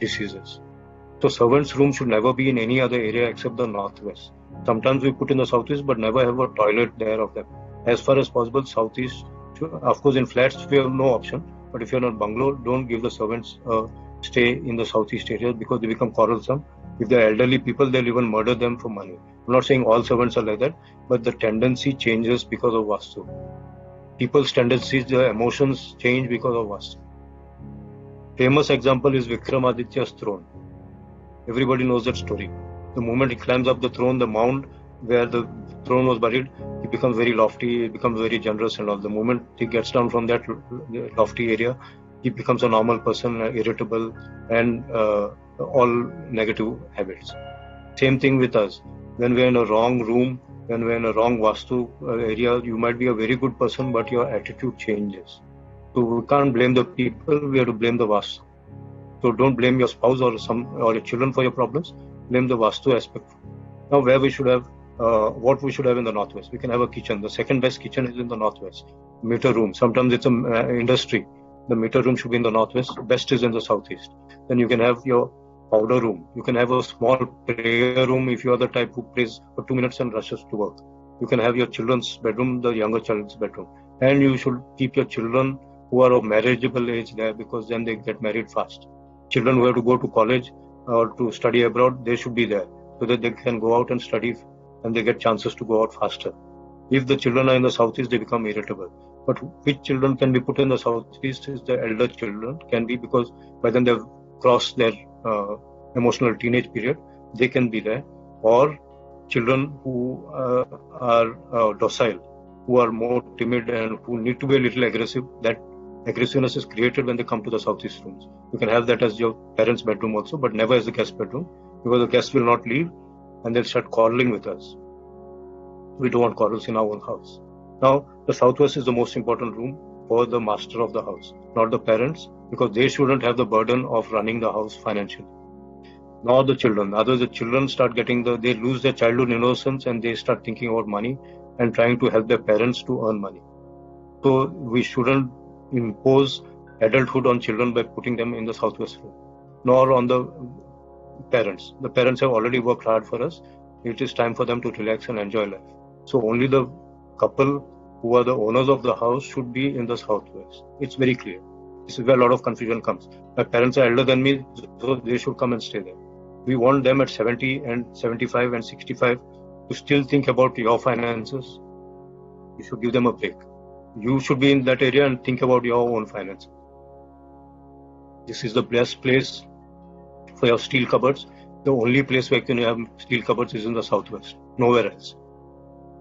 diseases. So servants' room should never be in any other area except the northwest. Sometimes we put in the southeast, but never have a toilet there of them. As far as possible, southeast. Of course, in flats we have no option. But if you're in a bungalow, don't give the servants stay in the southeast area because they become quarrelsome. If they're elderly people, they'll even murder them for money. I'm not saying all servants are like that, but the tendency changes because of Vastu. People's tendencies, their emotions change because of Vastu. Famous example is Vikramaditya's throne. Everybody knows that story. The moment he climbs up the throne, the mound where the throne was buried, he becomes very lofty, he becomes very generous and all. The moment he gets down from that lofty area, he becomes a normal person, irritable and all negative habits. Same thing with us. When we're in a wrong room, when we're in a wrong Vastu area, you might be a very good person, but your attitude changes. So we can't blame the people, we have to blame the Vastu. So don't blame your spouse or your children for your problems, blame the Vastu aspect. Now where we should have, what we should have in the northwest. We can have a kitchen. The second best kitchen is in the northwest. Meter room. Sometimes it's an industry. The meter room should be in the northwest. Best is in the southeast. Then you can have your powder room. You can have a small prayer room if you are the type who prays for 2 minutes and rushes to work. You can have your children's bedroom, the younger child's bedroom. And you should keep your children who are of marriageable age there because then they get married fast. Children who have to go to college or to study abroad, they should be there so that they can go out and study and they get chances to go out faster. If the children are in the southeast, they become irritable. But which children can be put in the southeast is the elder children, can be because by then they've crossed their emotional teenage period, they can be there. Or children who are docile, who are more timid and who need to be a little aggressive, that aggressiveness is created when they come to the southeast rooms. You can have that as your parents' bedroom also, but never as the guest bedroom because the guests will not leave and they'll start quarreling with us. We don't want quarrels in our own house. Now, the southwest is the most important room for the master of the house, not the parents, because they shouldn't have the burden of running the house financially. Nor the children. Otherwise, the children start they lose their childhood innocence and they start thinking about money and trying to help their parents to earn money. So we shouldn't impose adulthood on children by putting them in the southwest room, nor on the parents. The parents have already worked hard for us. It is time for them to relax and enjoy life. So only the couple who are the owners of the house should be in the southwest. It's very clear. This is where a lot of confusion comes. My parents are elder than me, so they should come and stay there. We want them at 70 and 75 and 65 to still think about your finances. You should give them a break. You should be in that area and think about your own finances. This is the best place for your steel cupboards. The only place where you can have steel cupboards is in the southwest, nowhere else.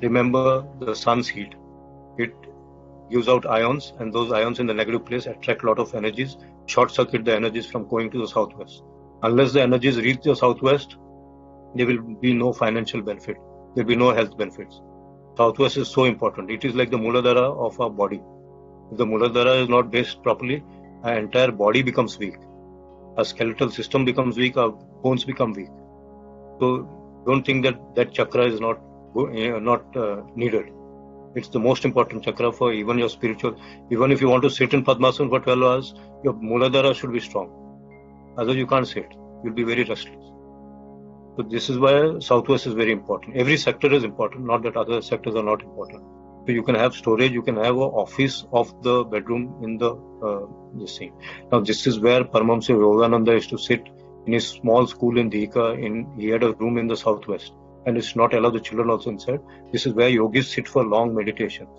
Remember the sun's heat. It gives out ions, and those ions in the negative place attract a lot of energies, short circuit the energies from going to the southwest. Unless the energies reach the southwest, there will be no financial benefit. There will be no health benefits. Southwest is so important. It is like the Muladhara of our body. If the Muladhara is not based properly, our entire body becomes weak. Our skeletal system becomes weak, our bones become weak. So don't think that chakra is not needed. It's the most important chakra for even your spiritual. Even if you want to sit in Padmasana for 12 hours, your Muladhara should be strong. Otherwise you can't sit. You'll be very restless. So this is why Southwest is very important. Every sector is important, not that other sectors are not important. So you can have storage, you can have an office of the bedroom in this thing. Now this is where Paramahamsa Yogananda used to sit in his small school in Dika. He had a room in the southwest, and it's not allowed the children also inside. This is where yogis sit for long meditations.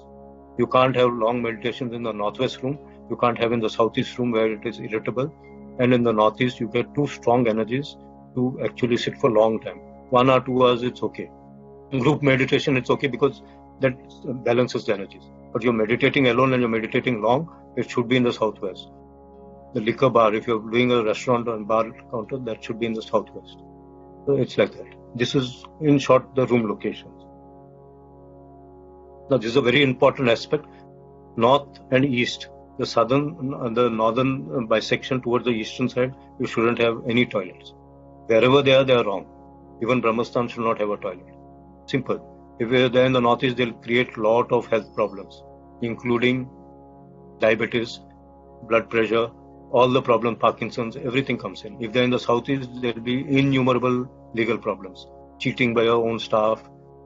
You can't have long meditations in the northwest room. You can't have in the southeast room where it is irritable. And in the northeast, you get too strong energies to actually sit for long time. 1 or 2 hours, it's okay. In group meditation, it's okay because that balances the energies. But you're meditating alone and you're meditating long, it should be in the southwest. The liquor bar, if you're doing a restaurant or bar counter, that should be in the southwest. So it's like that. This is, in short, the room locations. Now, this is a very important aspect. North and east, the northern bisection towards the eastern side, you shouldn't have any toilets. Wherever they are wrong. Even Brahmastan should not have a toilet. Simple. If they're there in the northeast, they'll create a lot of health problems, including diabetes, blood pressure, all the problems, Parkinson's, everything comes in. If they're in the southeast, there'll be innumerable legal problems. Cheating by your own staff,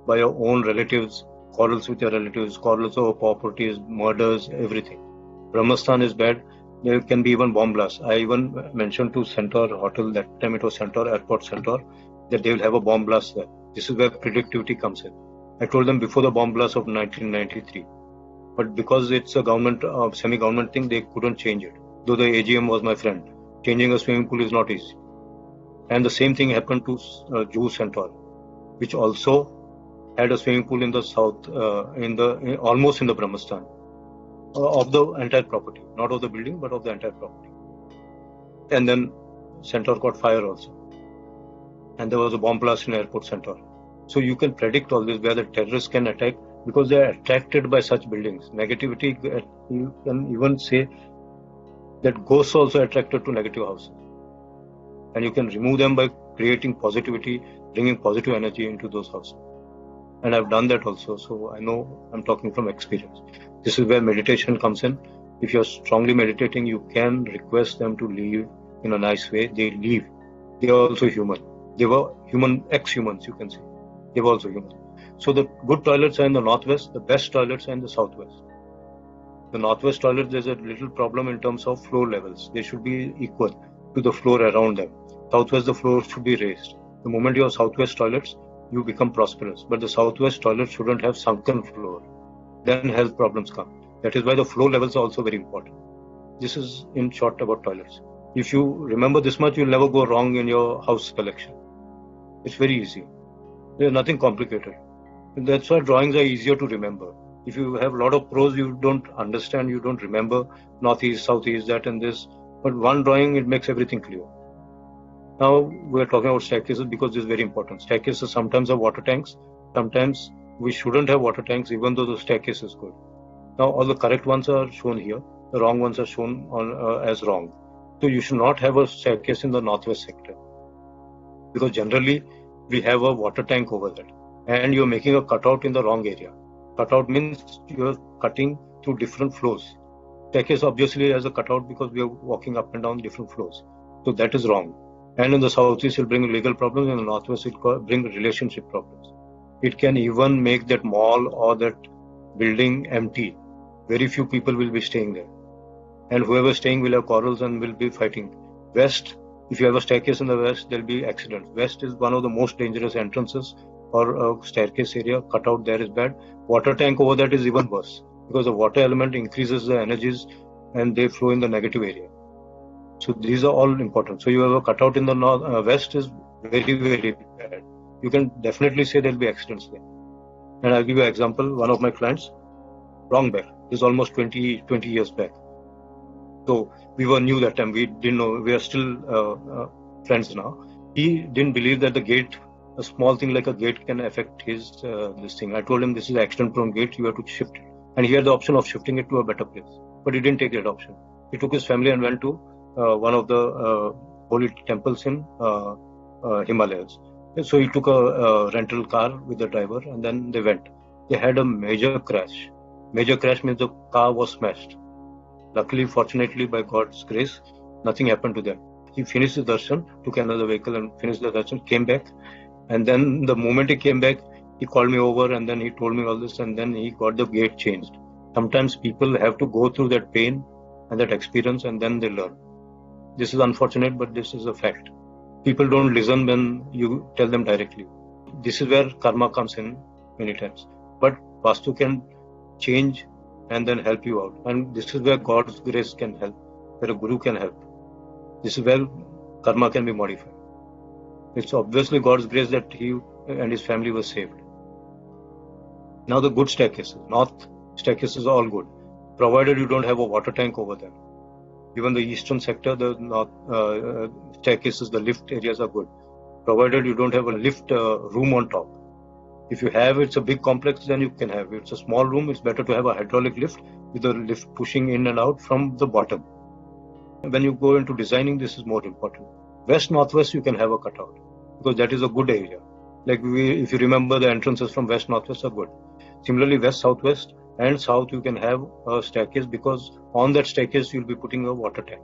by your own relatives, quarrels with your relatives, quarrels over properties, murders, everything. Brahmastan is bad. There can be even bomb blasts. I even mentioned to Centaur Hotel, that time it was Centaur, Airport Centaur, that they will have a bomb blast there. This is where predictivity comes in. I told them before the bomb blast of 1993. But because it's a government, semi-government thing, they couldn't change it. Though the AGM was my friend. Changing a swimming pool is not easy. And the same thing happened to Juhu Centaur, which also had a swimming pool in the south, almost in the Brahmastan, of the entire property, not of the building, but of the entire property. And then Centaur caught fire also. And there was a bomb blast in Airport Centaur. So you can predict all this, where the terrorists can attack, because they are attracted by such buildings. Negativity, you can even say that ghosts also attracted to negative houses. And you can remove them by creating positivity, bringing positive energy into those houses. And I've done that also, so I know I'm talking from experience. This is where meditation comes in. If you're strongly meditating, you can request them to leave in a nice way. They leave. They are also human. They were human, ex-humans, you can say. They were also human. So the good toilets are in the northwest, the best toilets are in the southwest. The northwest toilets, there's a little problem in terms of floor levels. They should be equal to the floor around them. Southwest, the floor should be raised. The moment you have southwest toilets, you become prosperous. But the southwest toilet shouldn't have sunken floor. Then health problems come. That is why the floor levels are also very important. This is in short about toilets. If you remember this much, you'll never go wrong in your house selection. It's very easy. There's nothing complicated. And that's why drawings are easier to remember. If you have a lot of pros, you don't understand, you don't remember northeast, southeast, that and this. But one drawing, it makes everything clear. Now we're talking about staircases because this is very important. Staircases sometimes have water tanks. Sometimes we shouldn't have water tanks even though the staircase is good. Now all the correct ones are shown here. The wrong ones are shown as wrong. So you should not have a staircase in the northwest sector. Because generally we have a water tank over there. And you're making a cutout in the wrong area. Cutout means you're cutting through different floors. Staircase obviously has a cutout because we are walking up and down different floors. So that is wrong. And in the southeast, it will bring legal problems. In the northwest, it will bring relationship problems. It can even make that mall or that building empty. Very few people will be staying there. And whoever is staying will have quarrels and will be fighting. West, if you have a staircase in the west, there will be accidents. West is one of the most dangerous entrances or a staircase area. Cutout there is bad. Water tank over that is even worse because the water element increases the energies and they flow in the negative area. So these are all important. So you have a cutout in the west is very, very bad. You can definitely say there will be accidents there. And I'll give you an example. One of my clients, wrong back. This is almost 20 years back. So we were new that time. We didn't know. We are still friends now. He didn't believe that the gate, a small thing like a gate, can affect his this thing. I told him this is an accident-prone gate. You have to shift it. And he had the option of shifting it to a better place. But he didn't take that option. He took his family and went to one of the holy temples in Himalayas. So he took a rental car with the driver and then they went. They had a major crash. Major crash means the car was smashed. Luckily, fortunately, by God's grace, nothing happened to them. He finished the darshan, took another vehicle and finished the darshan, came back. And then the moment he came back, he called me over and then he told me all this and then he got the gate changed. Sometimes people have to go through that pain and that experience and then they learn. This is unfortunate, but this is a fact. People don't listen when you tell them directly. This is where karma comes in many times. But Vastu can change and then help you out. And this is where God's grace can help, where a guru can help. This is where karma can be modified. It's obviously God's grace that he and his family were saved. Now the good staircases, north staircases are all good, provided you don't have a water tank over them. Even the eastern sector, the north staircases, the lift areas are good, provided you don't have a lift room on top. If you have, it's a big complex, then you can have. If it's a small room, it's better to have a hydraulic lift with a lift pushing in and out from the bottom. When you go into designing, this is more important. West northwest, you can have a cutout because that is a good area. Like if you remember, the entrances from west northwest are good. Similarly, west southwest and south, you can have a staircase because on that staircase you'll be putting a water tank.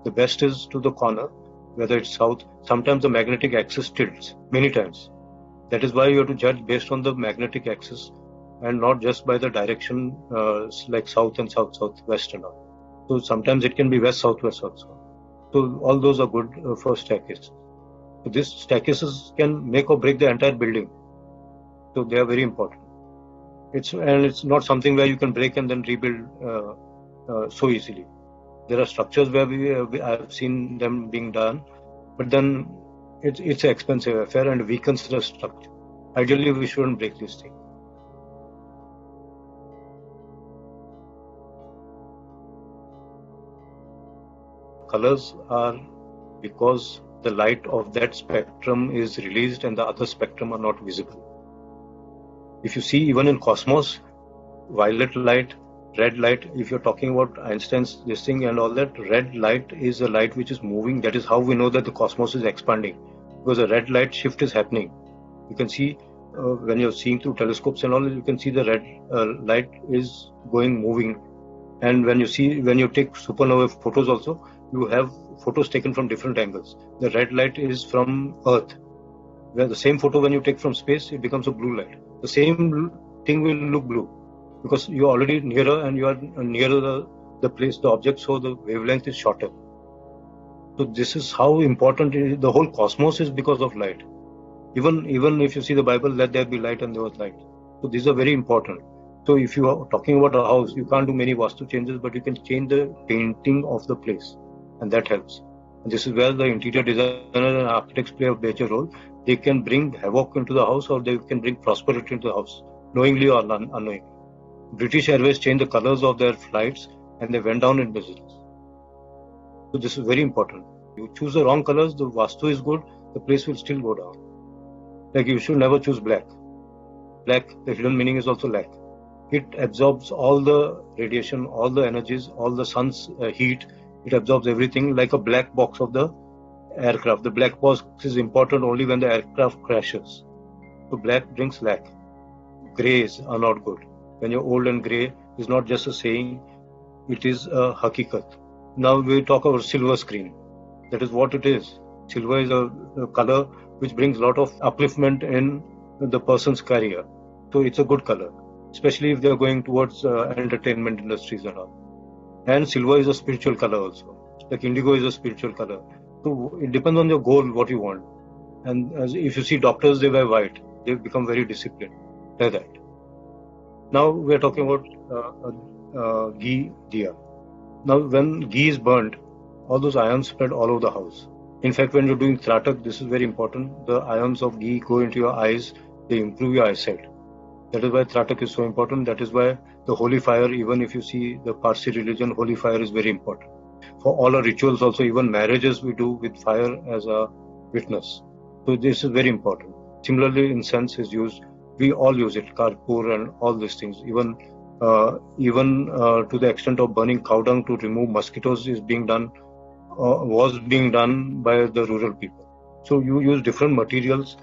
The best is to the corner, whether it's south. Sometimes the magnetic axis tilts many times. That is why you have to judge based on the magnetic axis and not just by the direction like south and southwest and all. So sometimes it can be west southwest also. So all those are good for staircases. So these staircases can make or break the entire building. So they are very important. It's not something where you can break and then rebuild so easily. There are structures where I've seen them being done, but then it's an expensive affair and weakens the structure. Ideally, we shouldn't break this thing. Colors are because the light of that spectrum is released and the other spectrum are not visible. If you see, even in cosmos, violet light, red light, if you're talking about Einstein's this thing and all that, red light is a light which is moving. That is how we know that the cosmos is expanding, because a red light shift is happening. You can see when you're seeing through telescopes and all, you can see the red light is moving. And when you take supernova photos also, you have photos taken from different angles. The red light is from Earth. Where the same photo when you take from space, it becomes a blue light. The same thing will look blue because you're already nearer and you are nearer the place, the object, so the wavelength is shorter. So this is how important the whole cosmos is because of light. Even if you see the Bible, let there be light and there was light. So these are very important. So if you are talking about a house, you can't do many vastu changes, but you can change the painting of the place, and that helps. And this is where the interior designer and architects play a major role. They can bring havoc into the house or they can bring prosperity into the house, knowingly or unknowingly. British Airways changed the colors of their flights and they went down in business. So this is very important. You choose the wrong colors, the vastu is good, the place will still go down. Like you should never choose black. Black, the hidden meaning is also lack. It absorbs all the radiation, all the energies, all the sun's heat. It absorbs everything like a black box of the aircraft. The black box is important only when the aircraft crashes. So black brings lack. Greys are not good. When you're old and grey, it's not just a saying, it is a hakikat. Now we talk about silver screen. That is what it is. Silver is a color which brings a lot of upliftment in the person's career. So it's a good color, especially if they are going towards entertainment industries and all. And silver is a spiritual color also. Like indigo is a spiritual color. So it depends on your goal, what you want. And if you see doctors, they wear white. They become very disciplined like that. Now we are talking about ghee diya. Now when ghee is burnt, all those ions spread all over the house. In fact, when you're doing tratak, this is very important. The ions of ghee go into your eyes. They improve your eyesight. That is why tratak is so important. That is why the holy fire, even if you see the Parsi religion, holy fire is very important. For all our rituals also, even marriages we do with fire as a witness. So this is very important. Similarly, incense is used. We all use it, karpur and all these things. Even to the extent of burning cow dung to remove mosquitoes is being done, was being done by the rural people. So you use different materials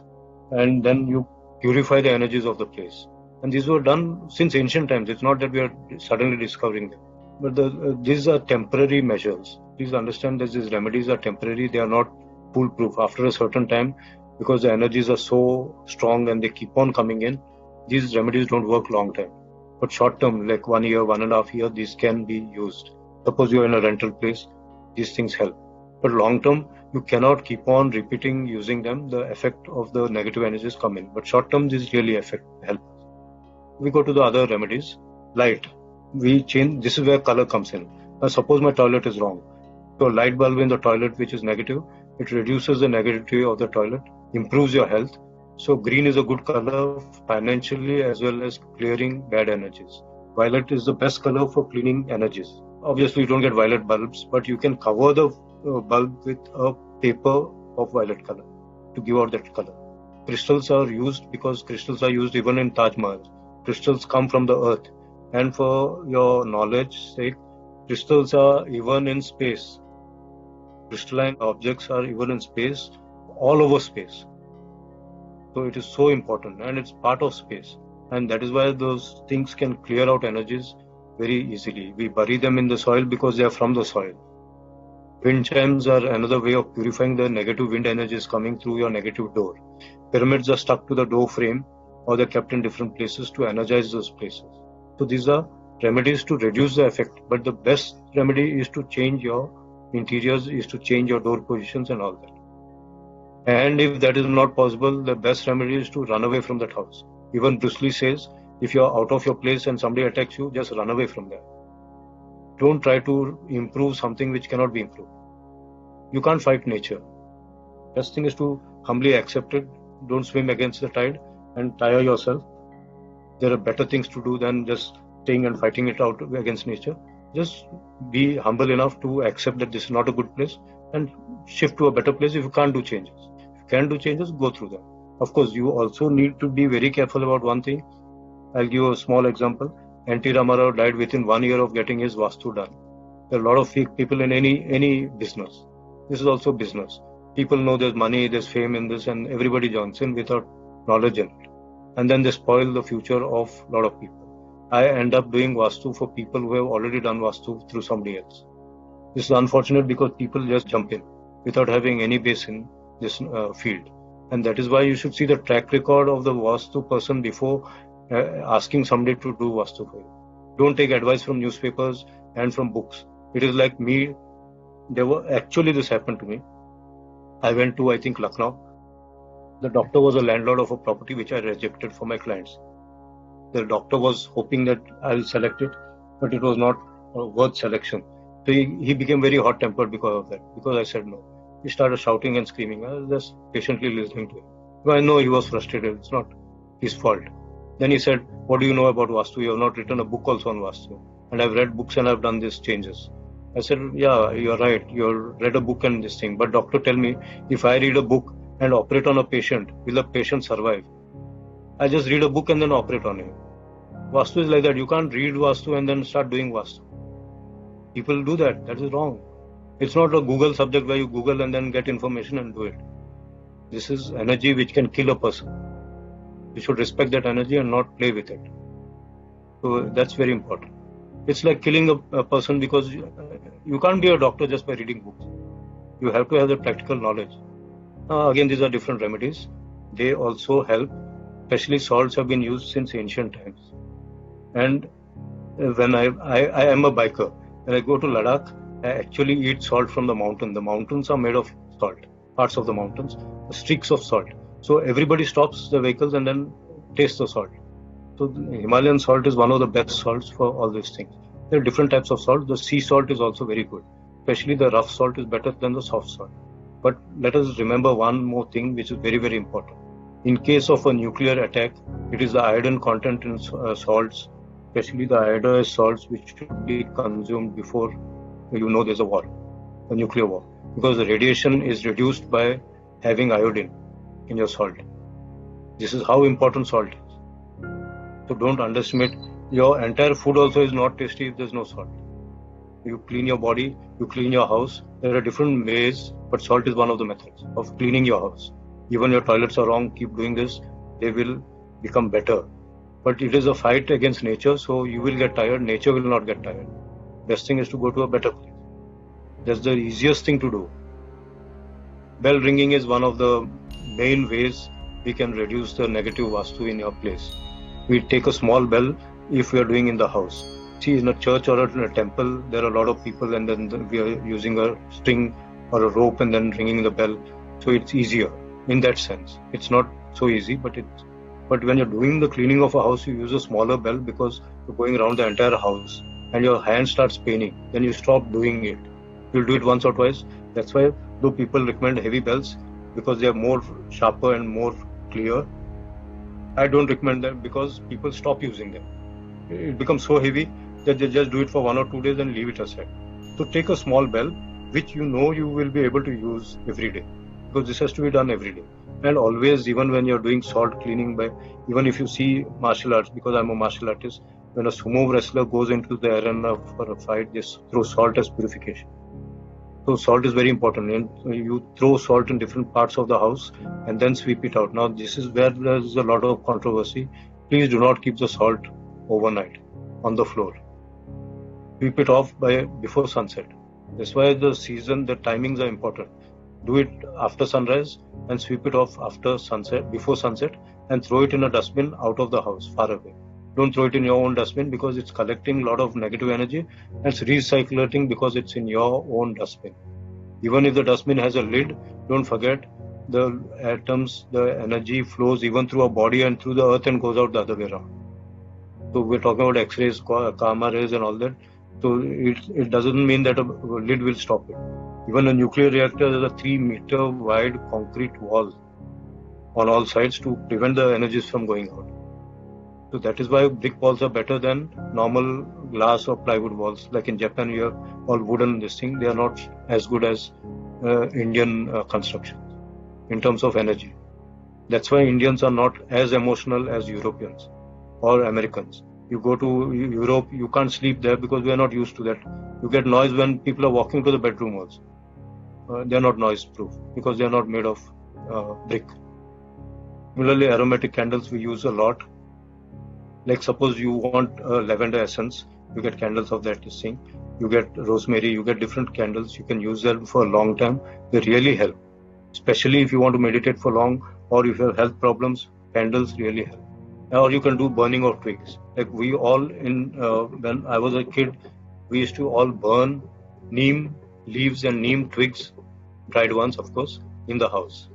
and then you purify the energies of the place. And these were done since ancient times. It's not that we are suddenly discovering them. But these are temporary measures. Please understand that these remedies are temporary. They are not foolproof. After a certain time, because the energies are so strong and they keep on coming in, these remedies don't work long time. But short term, like 1 year, 1.5 years, these can be used. Suppose you're in a rental place, these things help. But long term, you cannot keep on repeating using them. The effect of the negative energies come in. But short term, these really help. We go to the other remedies. Light. We change. This is where color comes in. Now, suppose my toilet is wrong. So a light bulb in the toilet which is negative, it reduces the negativity of the toilet, improves your health, So green is a good color financially as well as clearing bad energies. Violet is the best color for cleaning energies. Obviously, you don't get violet bulbs, but you can cover the bulb with a paper of violet color to give out that color. Crystals are used because crystals are used even in Taj Mahal. Crystals come from the earth. And for your knowledge sake, crystals are even in space. Crystalline objects are even in space, all over space. So it is so important and it's part of space. And that is why those things can clear out energies very easily. We bury them in the soil because they are from the soil. Wind chimes are another way of purifying the negative wind energies coming through your negative door. Pyramids are stuck to the door frame or they're kept in different places to energize those places. So these are remedies to reduce the effect. But the best remedy is to change your interiors, is to change your door positions and all that. And if that is not possible, the best remedy is to run away from that house. Even Bruce Lee says, if you are out of your place and somebody attacks you, just run away from there. Don't try to improve something which cannot be improved. You can't fight nature. Best thing is to humbly accept it. Don't swim against the tide and tire yourself. There are better things to do than just staying and fighting it out against nature. Just be humble enough to accept that this is not a good place and shift to a better place if you can't do changes. If you can do changes, go through them. Of course, you also need to be very careful about one thing. I'll give you a small example. N.T. Ramarao died within 1 year of getting his Vastu done. There are a lot of fake people in any business. This is also business. People know there's money, there's fame in this, and everybody joins in without knowledge in it. And then they spoil the future of a lot of people. I end up doing Vastu for people who have already done Vastu through somebody else. This is unfortunate because people just jump in without having any base in this field. And that is why you should see the track record of the Vastu person before asking somebody to do Vastu for you. Don't take advice from newspapers and from books. It is like me. This happened to me. I went to, I think, Lucknow. The doctor was a landlord of a property which I rejected for my clients. The doctor was hoping that I'll select it, but it was not worth selection. So he became very hot-tempered because of that, because I said no. He started shouting and screaming. I was just patiently listening to him. But I know he was frustrated. It's not his fault. Then he said, what do you know about Vastu? You have not written a book also on Vastu. And I've read books and I've done these changes. I said, yeah, you're right. You've read a book and this thing. But doctor, tell me, if I read a book and operate on a patient, will the patient survive? I just read a book and then operate on him. Vastu is like that. You can't read Vastu and then start doing Vastu. People do that. That is wrong. It's not a Google subject where you Google and then get information and do it. This is energy which can kill a person. You should respect that energy and not play with it. So that's very important. It's like killing a person because you can't be a doctor just by reading books. You have to have the practical knowledge. Again, these are different remedies. They also help. Especially salts have been used since ancient times. And when I am a biker, when I go to Ladakh, I actually eat salt from the mountain. The mountains are made of salt, parts of the mountains, streaks of salt. So everybody stops the vehicles and then tastes the salt. So the Himalayan salt is one of the best salts for all these things. There are different types of salt. The sea salt is also very good. Especially the rough salt is better than the soft salt. But let us remember one more thing which is very, very important. In case of a nuclear attack, it is the iodine content in salts, especially the iodized salts, which should be consumed before there's a war, a nuclear war. Because the radiation is reduced by having iodine in your salt. This is how important salt is. So don't underestimate. Your entire food also is not tasty if there's no salt. You clean your body, you clean your house. There are different ways, but salt is one of the methods of cleaning your house. Even your toilets are wrong, keep doing this, they will become better. But it is a fight against nature, so you will get tired, nature will not get tired. Best thing is to go to a better place. That's the easiest thing to do. Bell ringing is one of the main ways we can reduce the negative Vastu in your place. We take a small bell if we are doing in the house. See, in a church or in a temple, there are a lot of people and then we are using a string or a rope and then ringing the bell. So it's easier in that sense. It's not so easy, but when you're doing the cleaning of a house, you use a smaller bell because you're going around the entire house and your hand starts paining. Then you stop doing it. You'll do it once or twice. That's why though people recommend heavy bells because they are more sharper and more clear. I don't recommend them because people stop using them. It becomes so heavy that they just do it for 1 or 2 days and leave it aside. So take a small bell which you know you will be able to use every day, because this has to be done every day. And always, even when you're doing salt cleaning, even if you see martial arts, because I'm a martial artist, when a sumo wrestler goes into the arena for a fight, they throw salt as purification. So salt is very important, and you throw salt in different parts of the house and then sweep it out. Now this is where there is a lot of controversy. Please do not keep the salt overnight on the floor. Sweep it off before sunset. That's why the timings are important. Do it after sunrise and sweep it off after sunset, before sunset, and throw it in a dustbin out of the house, far away. Don't throw it in your own dustbin because it's collecting a lot of negative energy, and it's recirculating because it's in your own dustbin. Even if the dustbin has a lid, don't forget the atoms, the energy flows even through our body and through the earth and goes out the other way around. So we're talking about X-rays, gamma rays and all that. So it doesn't mean that a lid will stop it. Even a nuclear reactor has a 3-meter wide concrete wall on all sides to prevent the energies from going out. So that is why brick walls are better than normal glass or plywood walls. Like in Japan, we have all wooden this thing. They are not as good as Indian construction in terms of energy. That's why Indians are not as emotional as Europeans or Americans. You go to Europe, you can't sleep there because we are not used to that. You get noise when people are walking to the bedroom walls. They are not noise proof because they are not made of brick. Similarly, aromatic candles we use a lot. Like suppose you want lavender essence, you get candles of that thing. You get rosemary, you get different candles. You can use them for a long time. They really help. Especially if you want to meditate for long or if you have health problems, candles really help. Or you can do burning of twigs. Like we all when I was a kid, we used to all burn neem leaves and neem twigs, dried ones of course, in the house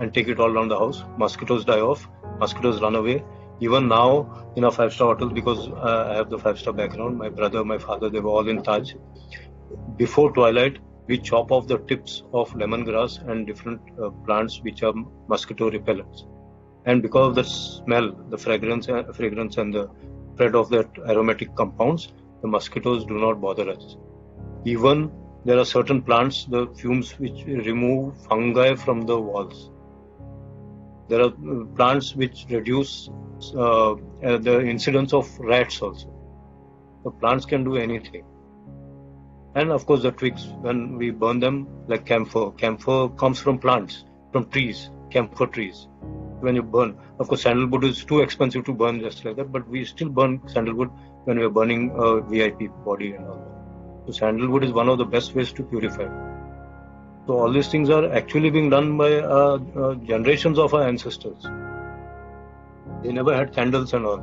and take it all around the house. Mosquitoes die off, mosquitoes run away. Even now in our 5-star hotels, because I have the 5-star background, my brother, my father, they were all in Taj. Before twilight, we chop off the tips of lemongrass and different plants which are mosquito repellents. And because of the smell, the fragrance and the spread of that aromatic compounds, the mosquitoes do not bother us. Even there are certain plants, the fumes which remove fungi from the walls. There are plants which reduce the incidence of rats also. The plants can do anything. And of course the twigs, when we burn them, like camphor. Camphor comes from plants, from trees, camphor trees. When you burn, of course sandalwood is too expensive to burn just like that, but we still burn sandalwood when we are burning a VIP body and all that. So sandalwood is one of the best ways to purify. So all these things are actually being done by generations of our ancestors. They never had candles and all.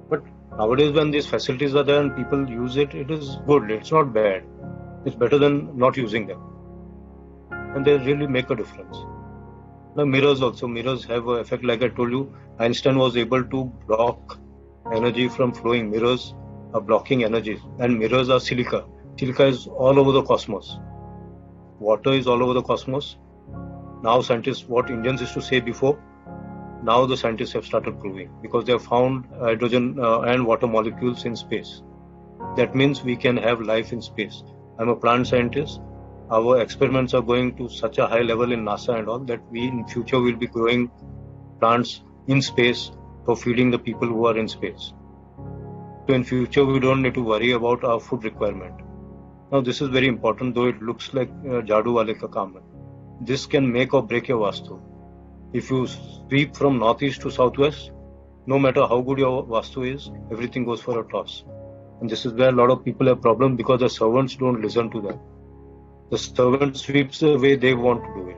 But nowadays when these facilities are there and people use it, it is good. It's not bad. It's better than not using them. And they really make a difference. Now mirrors also. Mirrors have an effect. Like I told you, Einstein was able to block energy from flowing. Mirrors are blocking energy. And mirrors are silica. Silica is all over the cosmos. Water is all over the cosmos. Now scientists, what Indians used to say before, now the scientists have started proving, because they have found hydrogen and water molecules in space. That means we can have life in space. I'm a plant scientist. Our experiments are going to such a high level in NASA and all that we in future will be growing plants in space for feeding the people who are in space. So in future we don't need to worry about our food requirement. Now this is very important, though it looks like Jadu Wale ka kaam hai. This can make or break your Vastu. If you sweep from northeast to southwest, no matter how good your Vastu is, everything goes for a toss. And this is where a lot of people have problems because the servants don't listen to them. The servant sweeps the way they want to do it.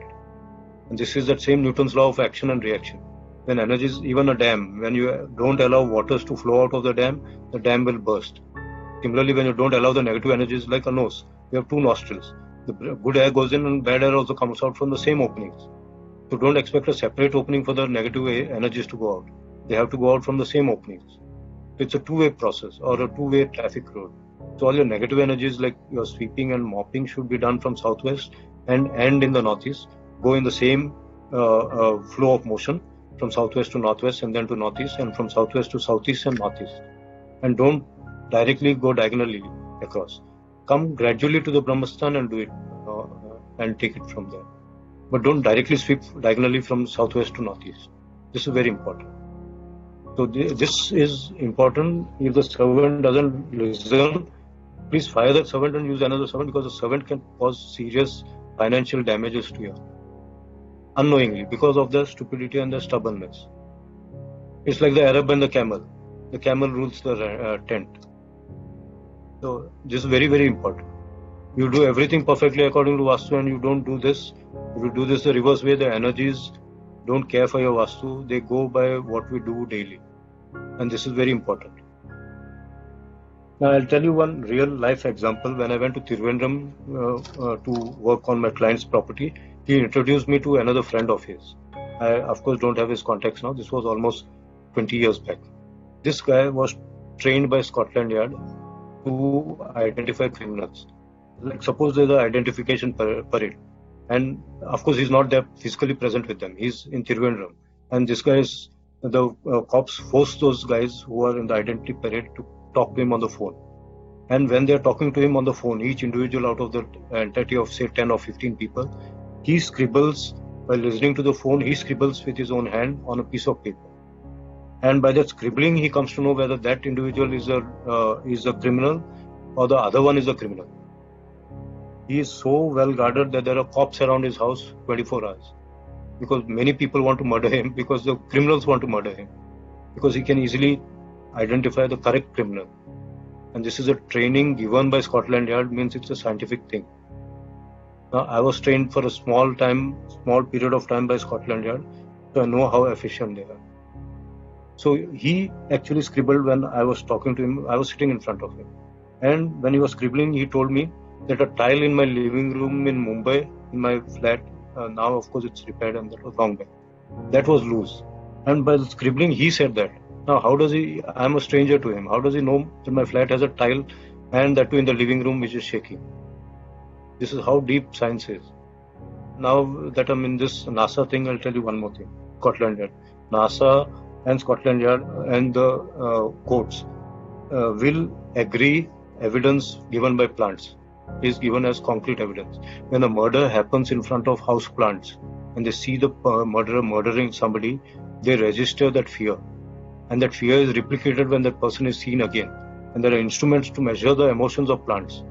And this is that same Newton's law of action and reaction. When energy is even a dam, when you don't allow waters to flow out of the dam will burst. Similarly, when you don't allow the negative energies, like a nose, you have two nostrils. The good air goes in and bad air also comes out from the same openings. So don't expect a separate opening for the negative energies to go out. They have to go out from the same openings. It's a two-way process or a two-way traffic road. So all your negative energies like your sweeping and mopping should be done from southwest and in the northeast, go in the same flow of motion, from southwest to northwest and then to northeast, and from southwest to southeast and northeast. And don't directly go diagonally across. Come gradually to the Brahmastan and do it and take it from there. But don't directly sweep diagonally from southwest to northeast. This is very important. So this is important. If the servant doesn't listen, please fire the servant and use another servant, because the servant can cause serious financial damages to you unknowingly because of the stupidity and the stubbornness. It's like the Arab and the camel. The camel rules the tent. So this is very, very important. You do everything perfectly according to Vastu and you don't do this. If you do this the reverse way, the energies don't care for your Vastu. They go by what we do daily. And this is very important. Now I'll tell you one real life example. When I went to Trivandrum to work on my client's property, he introduced me to another friend of his. I, of course, don't have his contacts now. This was almost 20 years back. This guy was trained by Scotland Yard to identify criminals. Like suppose there's an identification parade, and of course he's not there physically present with them. He's in Trivandrum, and this guy is the cops force those guys who are in the identity parade to talk to him on the phone. And when they're talking to him on the phone, each individual out of the entity of say 10 or 15 people, he scribbles while listening to the phone. He scribbles with his own hand on a piece of paper. And by that scribbling, he comes to know whether that individual is a criminal or the other one is a criminal. He is so well guarded that there are cops around his house 24 hours. Because many people want to murder him, because the criminals want to murder him. Because he can easily identify the correct criminal. And this is a training given by Scotland Yard, means it's a scientific thing. Now, I was trained for a small period of time by Scotland Yard, so I know how efficient they are. So he actually scribbled when I was talking to him. I was sitting in front of him. And when he was scribbling, he told me that a tile in my living room in Mumbai, in my flat, now of course it's repaired and that was long back, that was loose. And by scribbling, he said that. Now, how does he, I'm a stranger to him, how does he know that my flat has a tile and that too in the living room which is shaking? This is how deep science is. Now that I'm in this NASA thing, I'll tell you one more thing. Scotland Yard. NASA and Scotland Yard and the courts will agree evidence given by plants is given as concrete evidence. When a murder happens in front of house plants and they see the murderer murdering somebody, they register that fear. And that fear is replicated when that person is seen again. And there are instruments to measure the emotions of plants.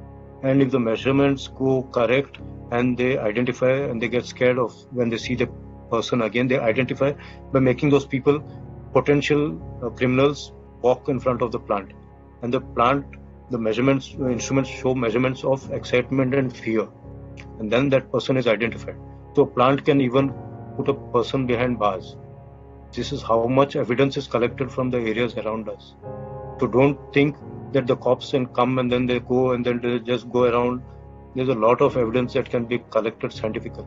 And if the measurements go correct and they identify and they get scared of when they see the person again, they identify by making those people potential criminals walk in front of the plant. And the plant, the measurements, the instruments show measurements of excitement and fear. And then that person is identified. So a plant can even put a person behind bars. This is how much evidence is collected from the areas around us. So don't think that the cops can come and then they go and then they just go around. There's a lot of evidence that can be collected scientifically.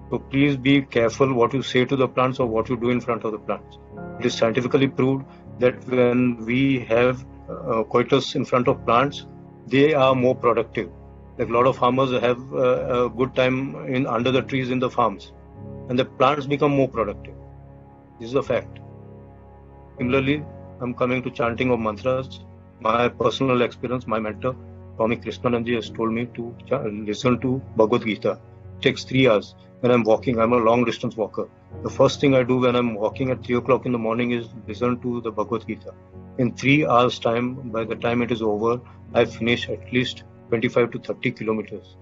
So please be careful what you say to the plants or what you do in front of the plants. It is scientifically proved that when we have coitus in front of plants, they are more productive. Like a lot of farmers have a good time under the trees in the farms, and the plants become more productive. This is a fact. Similarly, I'm coming to chanting of mantras. My personal experience, my mentor, Swami Krishnanandji, has told me to listen to Bhagavad Gita. It takes 3 hours. When I'm walking, I'm a long distance walker. The first thing I do when I'm walking at 3 o'clock in the morning is listen to the Bhagavad Gita. In 3 hours time, by the time it is over, I finish at least 25 to 30 kilometers.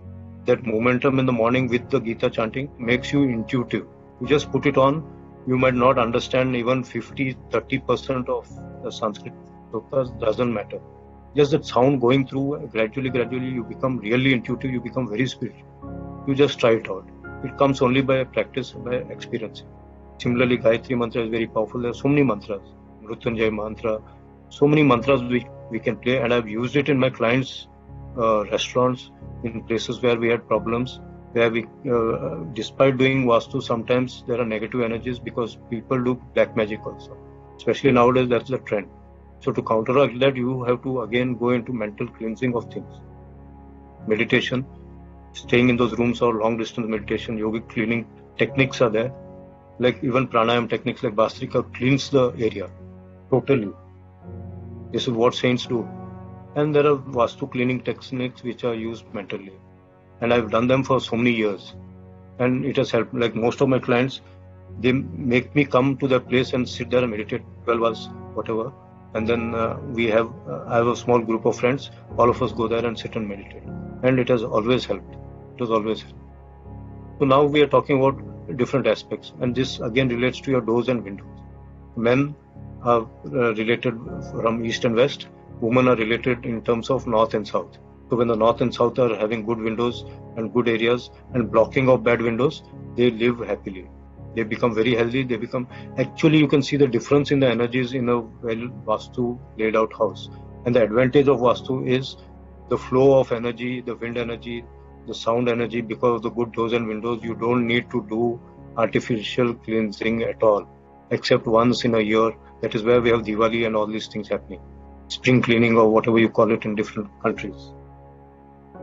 That momentum in the morning with the Gita chanting makes you intuitive. You just put it on, you might not understand even 50-30% of the Sanskrit slokas, doesn't matter. Just that sound going through, gradually you become really intuitive, you become very spiritual. You just try it out. It comes only by practice, by experience. Similarly, Gayatri mantra is very powerful. There are so many mantras, Mrutyunjay mantra, so many mantras we can play, and I've used it in my clients' restaurants, in places where we had problems, where we, despite doing Vastu, sometimes there are negative energies because people do black magic also. Especially nowadays, that's the trend. So to counteract that, you have to again go into mental cleansing of things. Meditation, staying in those rooms or long distance meditation, yogic cleaning techniques are there. Like even pranayam techniques like Bastrika cleans the area totally. This is what saints do. And there are Vastu cleaning techniques which are used mentally. And I've done them for so many years. And it has helped. Like most of my clients, they make me come to their place and sit there and meditate 12 hours, whatever. And then I have a small group of friends. All of us go there and sit and meditate. And it has always helped. It has always helped. So now we are talking about different aspects. And this again relates to your doors and windows. Men are related from east and west. Women are related in terms of north and south. So when the north and south are having good windows and good areas and blocking of bad windows, they live happily. They become very healthy. Actually, you can see the difference in the energies in a well Vastu laid out house. And the advantage of Vastu is the flow of energy, the wind energy, the sound energy. Because of the good doors and windows, you don't need to do artificial cleansing at all, except once in a year. That is where we have Diwali and all these things happening. Spring cleaning or whatever you call it in different countries.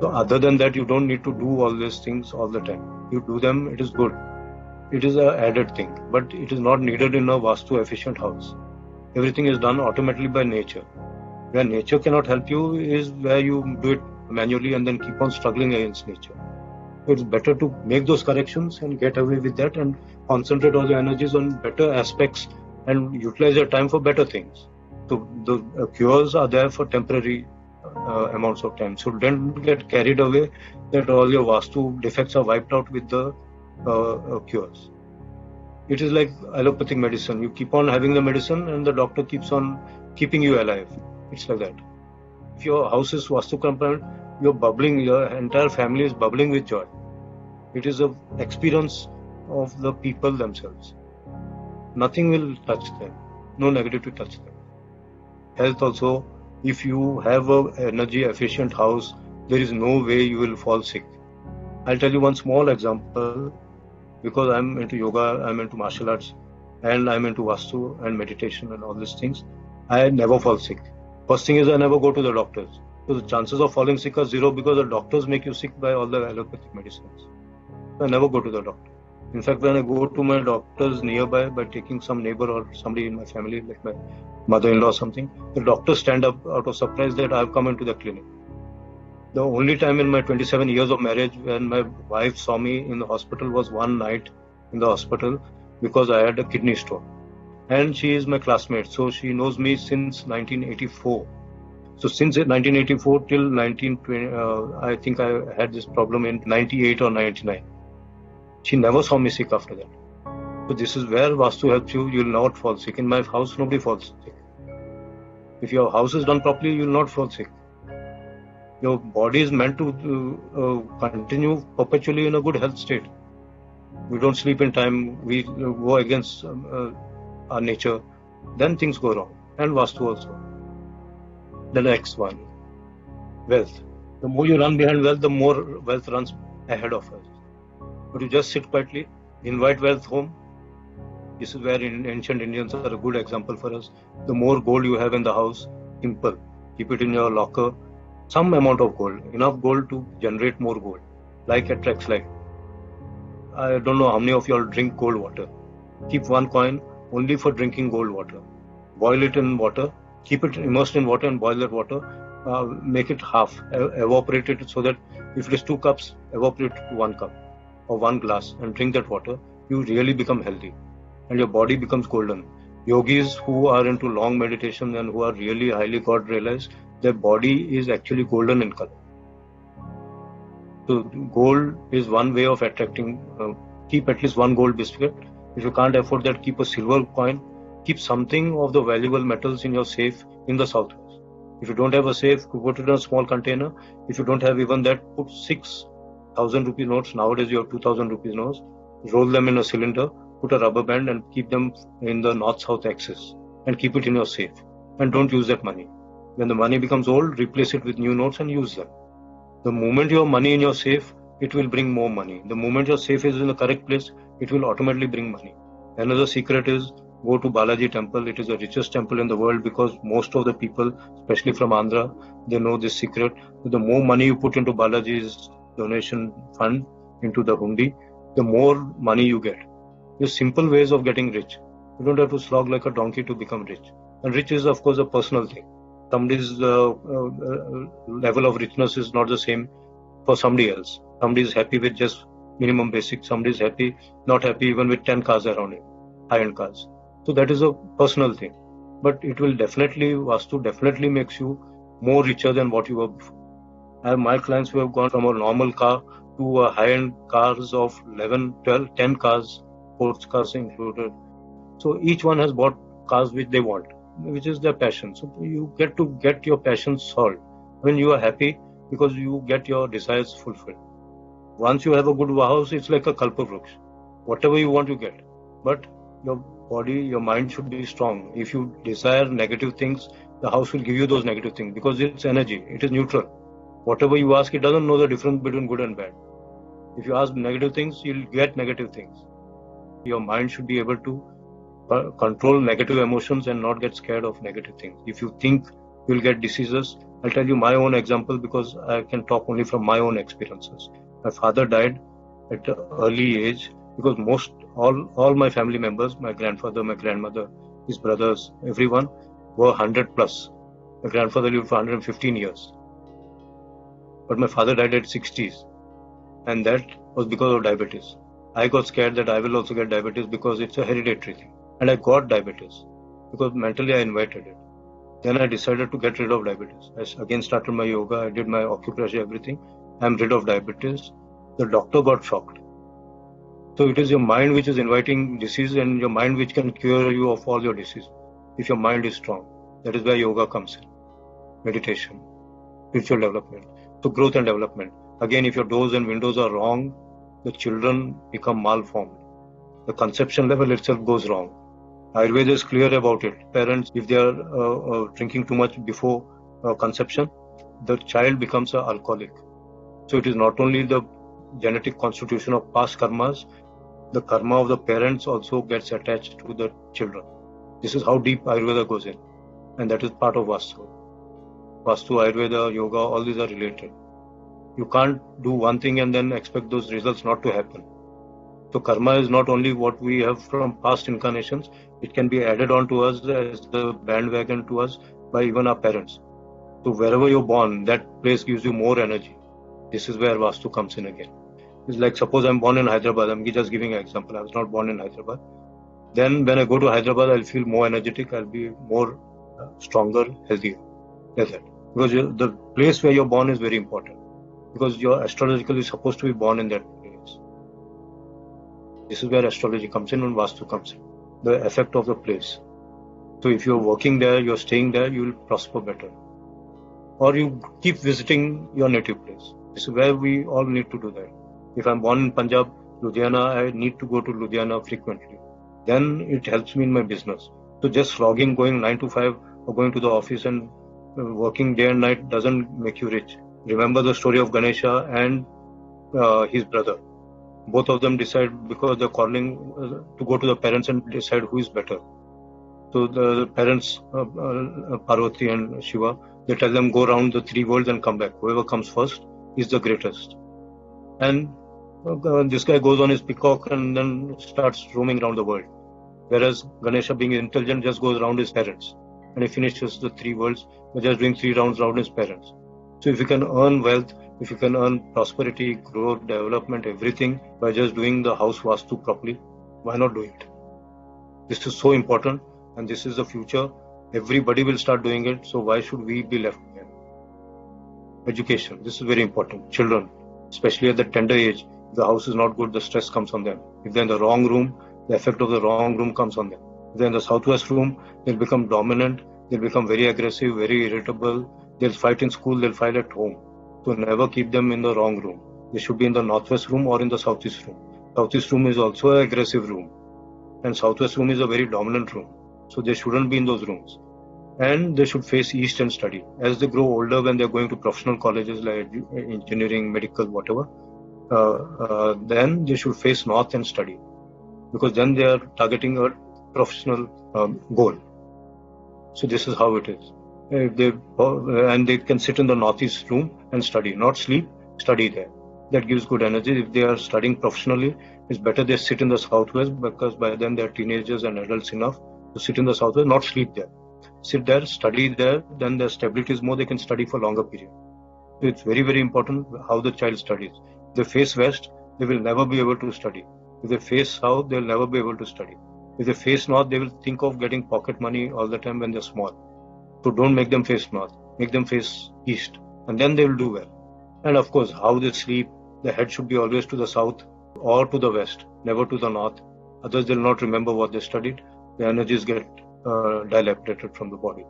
So other than that, you don't need to do all these things all the time. You do them, it is good. It is an added thing, but it is not needed in a Vastu efficient house. Everything is done automatically by nature. Where nature cannot help you is where you do it manually and then keep on struggling against nature. So it's better to make those corrections and get away with that and concentrate all your energies on better aspects and utilize your time for better things. So the cures are there for temporary amounts of time. So don't get carried away that all your Vastu defects are wiped out with the cures. It is like allopathic medicine. You keep on having the medicine and the doctor keeps on keeping you alive. It's like that. If your house is Vastu compliant, you're bubbling, your entire family is bubbling with joy. It is an experience of the people themselves. Nothing will touch them. No negative to touch them. Health also, if you have an energy efficient house, there is no way you will fall sick. I'll tell you one small example. Because I'm into yoga, I'm into martial arts, and I'm into Vastu and meditation and all these things, I never fall sick. First thing is I never go to the doctors. So the chances of falling sick are zero because the doctors make you sick by all the allopathic medicines. So I never go to the doctor. In fact, when I go to my doctors nearby by taking some neighbor or somebody in my family, like my mother-in-law or something, the doctors stand up out of surprise that I've come into the clinic. The only time in my 27 years of marriage when my wife saw me in the hospital was one night in the hospital because I had a kidney stone. And she is my classmate, so she knows me since 1984. So since 1984 till 1920, I think I had this problem in 98 or 99. She never saw me sick after that. So this is where Vastu helps you. You will not fall sick. In my house, nobody falls sick. If your house is done properly, you will not fall sick. Your body is meant to continue perpetually in a good health state. We don't sleep in time. We go against our nature. Then things go wrong. And Vastu also. The next one, wealth. The more you run behind wealth, the more wealth runs ahead of us. But you just sit quietly, invite wealth home. This is where ancient Indians are a good example for us. The more gold you have in the house, simple. Keep it in your locker. Some amount of gold, enough gold to generate more gold. Like attracts like. I don't know how many of you all drink cold water. Keep one coin only for drinking cold water. Boil it in water, keep it immersed in water and boil that water. Make it half, evaporate it so that if it is 2 cups, evaporate to 1 cup or 1 glass and drink that water. You really become healthy and your body becomes golden. Yogis who are into long meditation and who are really highly God realized, their body is actually golden in color. So gold is one way of attracting. Keep at least 1 gold biscuit. If you can't afford that, keep a silver coin. Keep something of the valuable metals in your safe in the southwest. If you don't have a safe, put it in a small container. If you don't have even that, put 6,000 rupee notes. Nowadays you have 2,000 rupees notes. Roll them in a cylinder, put a rubber band and keep them in the north-south axis and keep it in your safe. And don't use that money. When the money becomes old, replace it with new notes and use them. The moment you have money in your safe, it will bring more money. The moment your safe is in the correct place, it will automatically bring money. Another secret is go to Balaji temple. It is the richest temple in the world because most of the people, especially from Andhra, they know this secret. The more money you put into Balaji's donation fund, into the hundi, the more money you get. There's simple ways of getting rich. You don't have to slog like a donkey to become rich. And rich is, of course, a personal thing. Somebody's level of richness is not the same for somebody else. Somebody is happy with just minimum basic. Somebody is not happy even with 10 cars around him, high-end cars. So that is a personal thing. But it will Vastu definitely makes you more richer than what you were before. I have my clients who have gone from a normal car to a high-end cars of 11, 12, 10 cars, sports cars included. So each one has bought cars which they want, which is their passion. So you get to get your passion solved when you are happy because you get your desires fulfilled. Once you have a good house, it's like a kalpavruksha. Whatever you want, you get. But your body, your mind should be strong. If you desire negative things, the house will give you those negative things because it's energy. It is neutral. Whatever you ask, it doesn't know the difference between good and bad. If you ask negative things, you'll get negative things. Your mind should be able to control negative emotions and not get scared of negative things. If you think you'll get diseases, I'll tell you my own example because I can talk only from my own experiences. My father died at an early age because all my family members, my grandfather, my grandmother, his brothers, everyone were 100 plus. My grandfather lived for 115 years. But my father died at 60s. And that was because of diabetes. I got scared that I will also get diabetes because it's a hereditary thing. And I got diabetes because mentally I invited it. Then I decided to get rid of diabetes. I again started my yoga, I did my acupressure, everything. I'm rid of diabetes. The doctor got shocked. So it is your mind which is inviting disease and your mind which can cure you of all your disease. If your mind is strong. That is where yoga comes in. Meditation, spiritual development. So growth and development. Again, if your doors and windows are wrong, the children become malformed. The conception level itself goes wrong. Ayurveda is clear about it. Parents, if they are drinking too much before conception, the child becomes an alcoholic. So it is not only the genetic constitution of past karmas, the karma of the parents also gets attached to the children. This is how deep Ayurveda goes in. And that is part of Vastu. Vastu, Ayurveda, Yoga, all these are related. You can't do one thing and then expect those results not to happen. So karma is not only what we have from past incarnations, it can be added on to us as the bandwagon to us by even our parents. So wherever you're born, that place gives you more energy. This is where Vastu comes in again. It's like suppose I'm born in Hyderabad, I'm just giving an example, I was not born in Hyderabad. Then when I go to Hyderabad, I'll feel more energetic, I'll be more stronger, healthier. That's it. Because the place where you're born is very important. Because you're astrologically supposed to be born in that place. This is where astrology comes in and Vastu comes in. The effect of the place. So if you're working there, you're staying there, you will prosper better. Or you keep visiting your native place. This is where we all need to do that. If I'm born in Punjab, Ludhiana, I need to go to Ludhiana frequently. Then it helps me in my business. So just slogging, going 9 to 5 or going to the office and working day and night doesn't make you rich. Remember the story of Ganesha and his brother. Both of them decide because they're calling to go to the parents and decide who is better. So the parents, Parvati and Shiva, they tell them go around the 3 worlds and come back. Whoever comes first is the greatest. And this guy goes on his peacock and then starts roaming around the world. Whereas Ganesha, being intelligent, just goes around his parents. And he finishes the 3 worlds by just doing 3 rounds around his parents. So if you can earn wealth, if you can earn prosperity, growth, development, everything by just doing the house Vastu properly, why not do it? This is so important and this is the future. Everybody will start doing it. So why should we be left behind? Education. This is very important. Children, especially at the tender age, if the house is not good, the stress comes on them. If they're in the wrong room, the effect of the wrong room comes on them. If they're in the southwest room, they'll become dominant, they'll become very aggressive, very irritable, they'll fight in school, they'll fight at home. So never keep them in the wrong room. They should be in the northwest room or in the southeast room. Southeast room is also an aggressive room. And southwest room is a very dominant room. So they shouldn't be in those rooms. And they should face east and study. As they grow older, when they're going to professional colleges like engineering, medical, whatever, then they should face north and study. Because then they are targeting a professional goal. So this is how it is. And they can sit in the northeast room and study, not sleep, study there. that gives good energy. If they are studying professionally, it's better they sit in the southwest, because by then they are teenagers and adults enough to sit in the southwest, not sleep there. Sit there, study there, then their stability is more, they can study for longer period. So it's very, very important how the child studies. If they face west, they will never be able to study. If they face south, they will never be able to study. If they face north, they will think of getting pocket money all the time when they're small. So don't make them face north, make them face east, and then they will do well. And of course, how they sleep, the head should be always to the south or to the west, never to the north. Others will not remember what they studied. The energies get dilapidated from the body.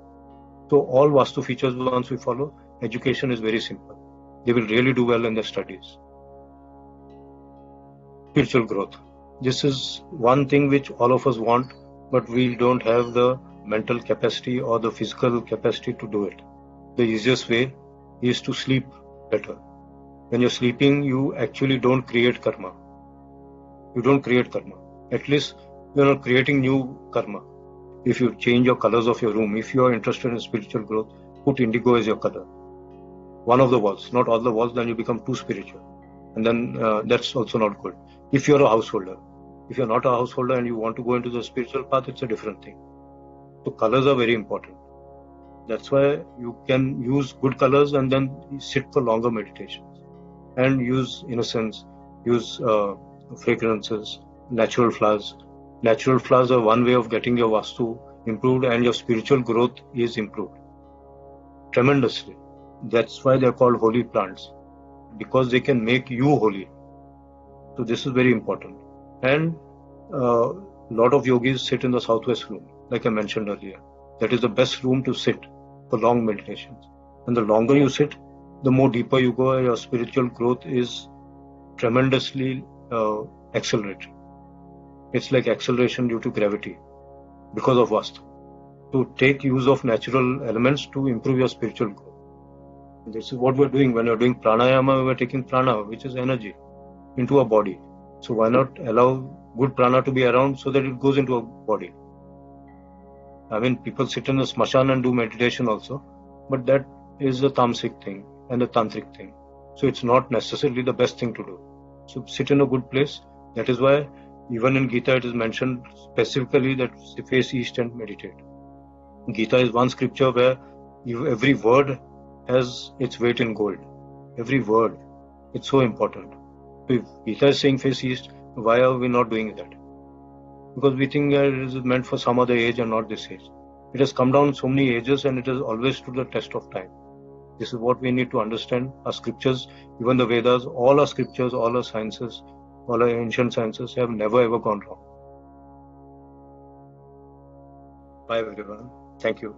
So all Vastu features, once we follow, education is very simple. They will really do well in their studies. Spiritual growth. This is one thing which all of us want, but we don't have the mental capacity or the physical capacity to do it. The easiest way is to sleep better. When you're sleeping, you actually don't create karma. You don't create karma. At least you're not creating new karma. If you change your colors of your room, if you are interested in spiritual growth, put indigo as your color. One of the walls, not all the walls, then you become too spiritual. And then that's also not good. If you're a householder, if you're not a householder and you want to go into the spiritual path, it's a different thing. So colors are very important. That's why you can use good colors and then sit for longer meditations. And use innocence, use fragrances, natural flowers. Natural flowers are one way of getting your Vastu improved, and your spiritual growth is improved tremendously. That's why they're called holy plants, because they can make you holy. So this is very important. And a lot of yogis sit in the southwest room, like I mentioned earlier. That is the best room to sit for long meditations. And the longer you sit, the more deeper you go, your spiritual growth is tremendously accelerated. It's like acceleration due to gravity because of Vastu. To take use of natural elements to improve your spiritual growth. This is what we're doing. When you're doing pranayama, we're taking prana, which is energy, into a body. So why not allow good prana to be around so that it goes into a body? I mean, people sit in a smashan and do meditation also, but that is a tamasic thing and a tantric thing. So it's not necessarily the best thing to do. So sit in a good place. That is why even in Gita it is mentioned specifically that face east and meditate. Gita is one scripture where every word has its weight in gold. Every word. It's so important. So if Gita is saying face east, why are we not doing that? Because we think it is meant for some other age and not this age. It has come down so many ages and it has always stood the test of time. This is what we need to understand. Our scriptures, even the Vedas, all our scriptures, all our sciences, all our ancient sciences have never ever gone wrong. Bye everyone. Thank you.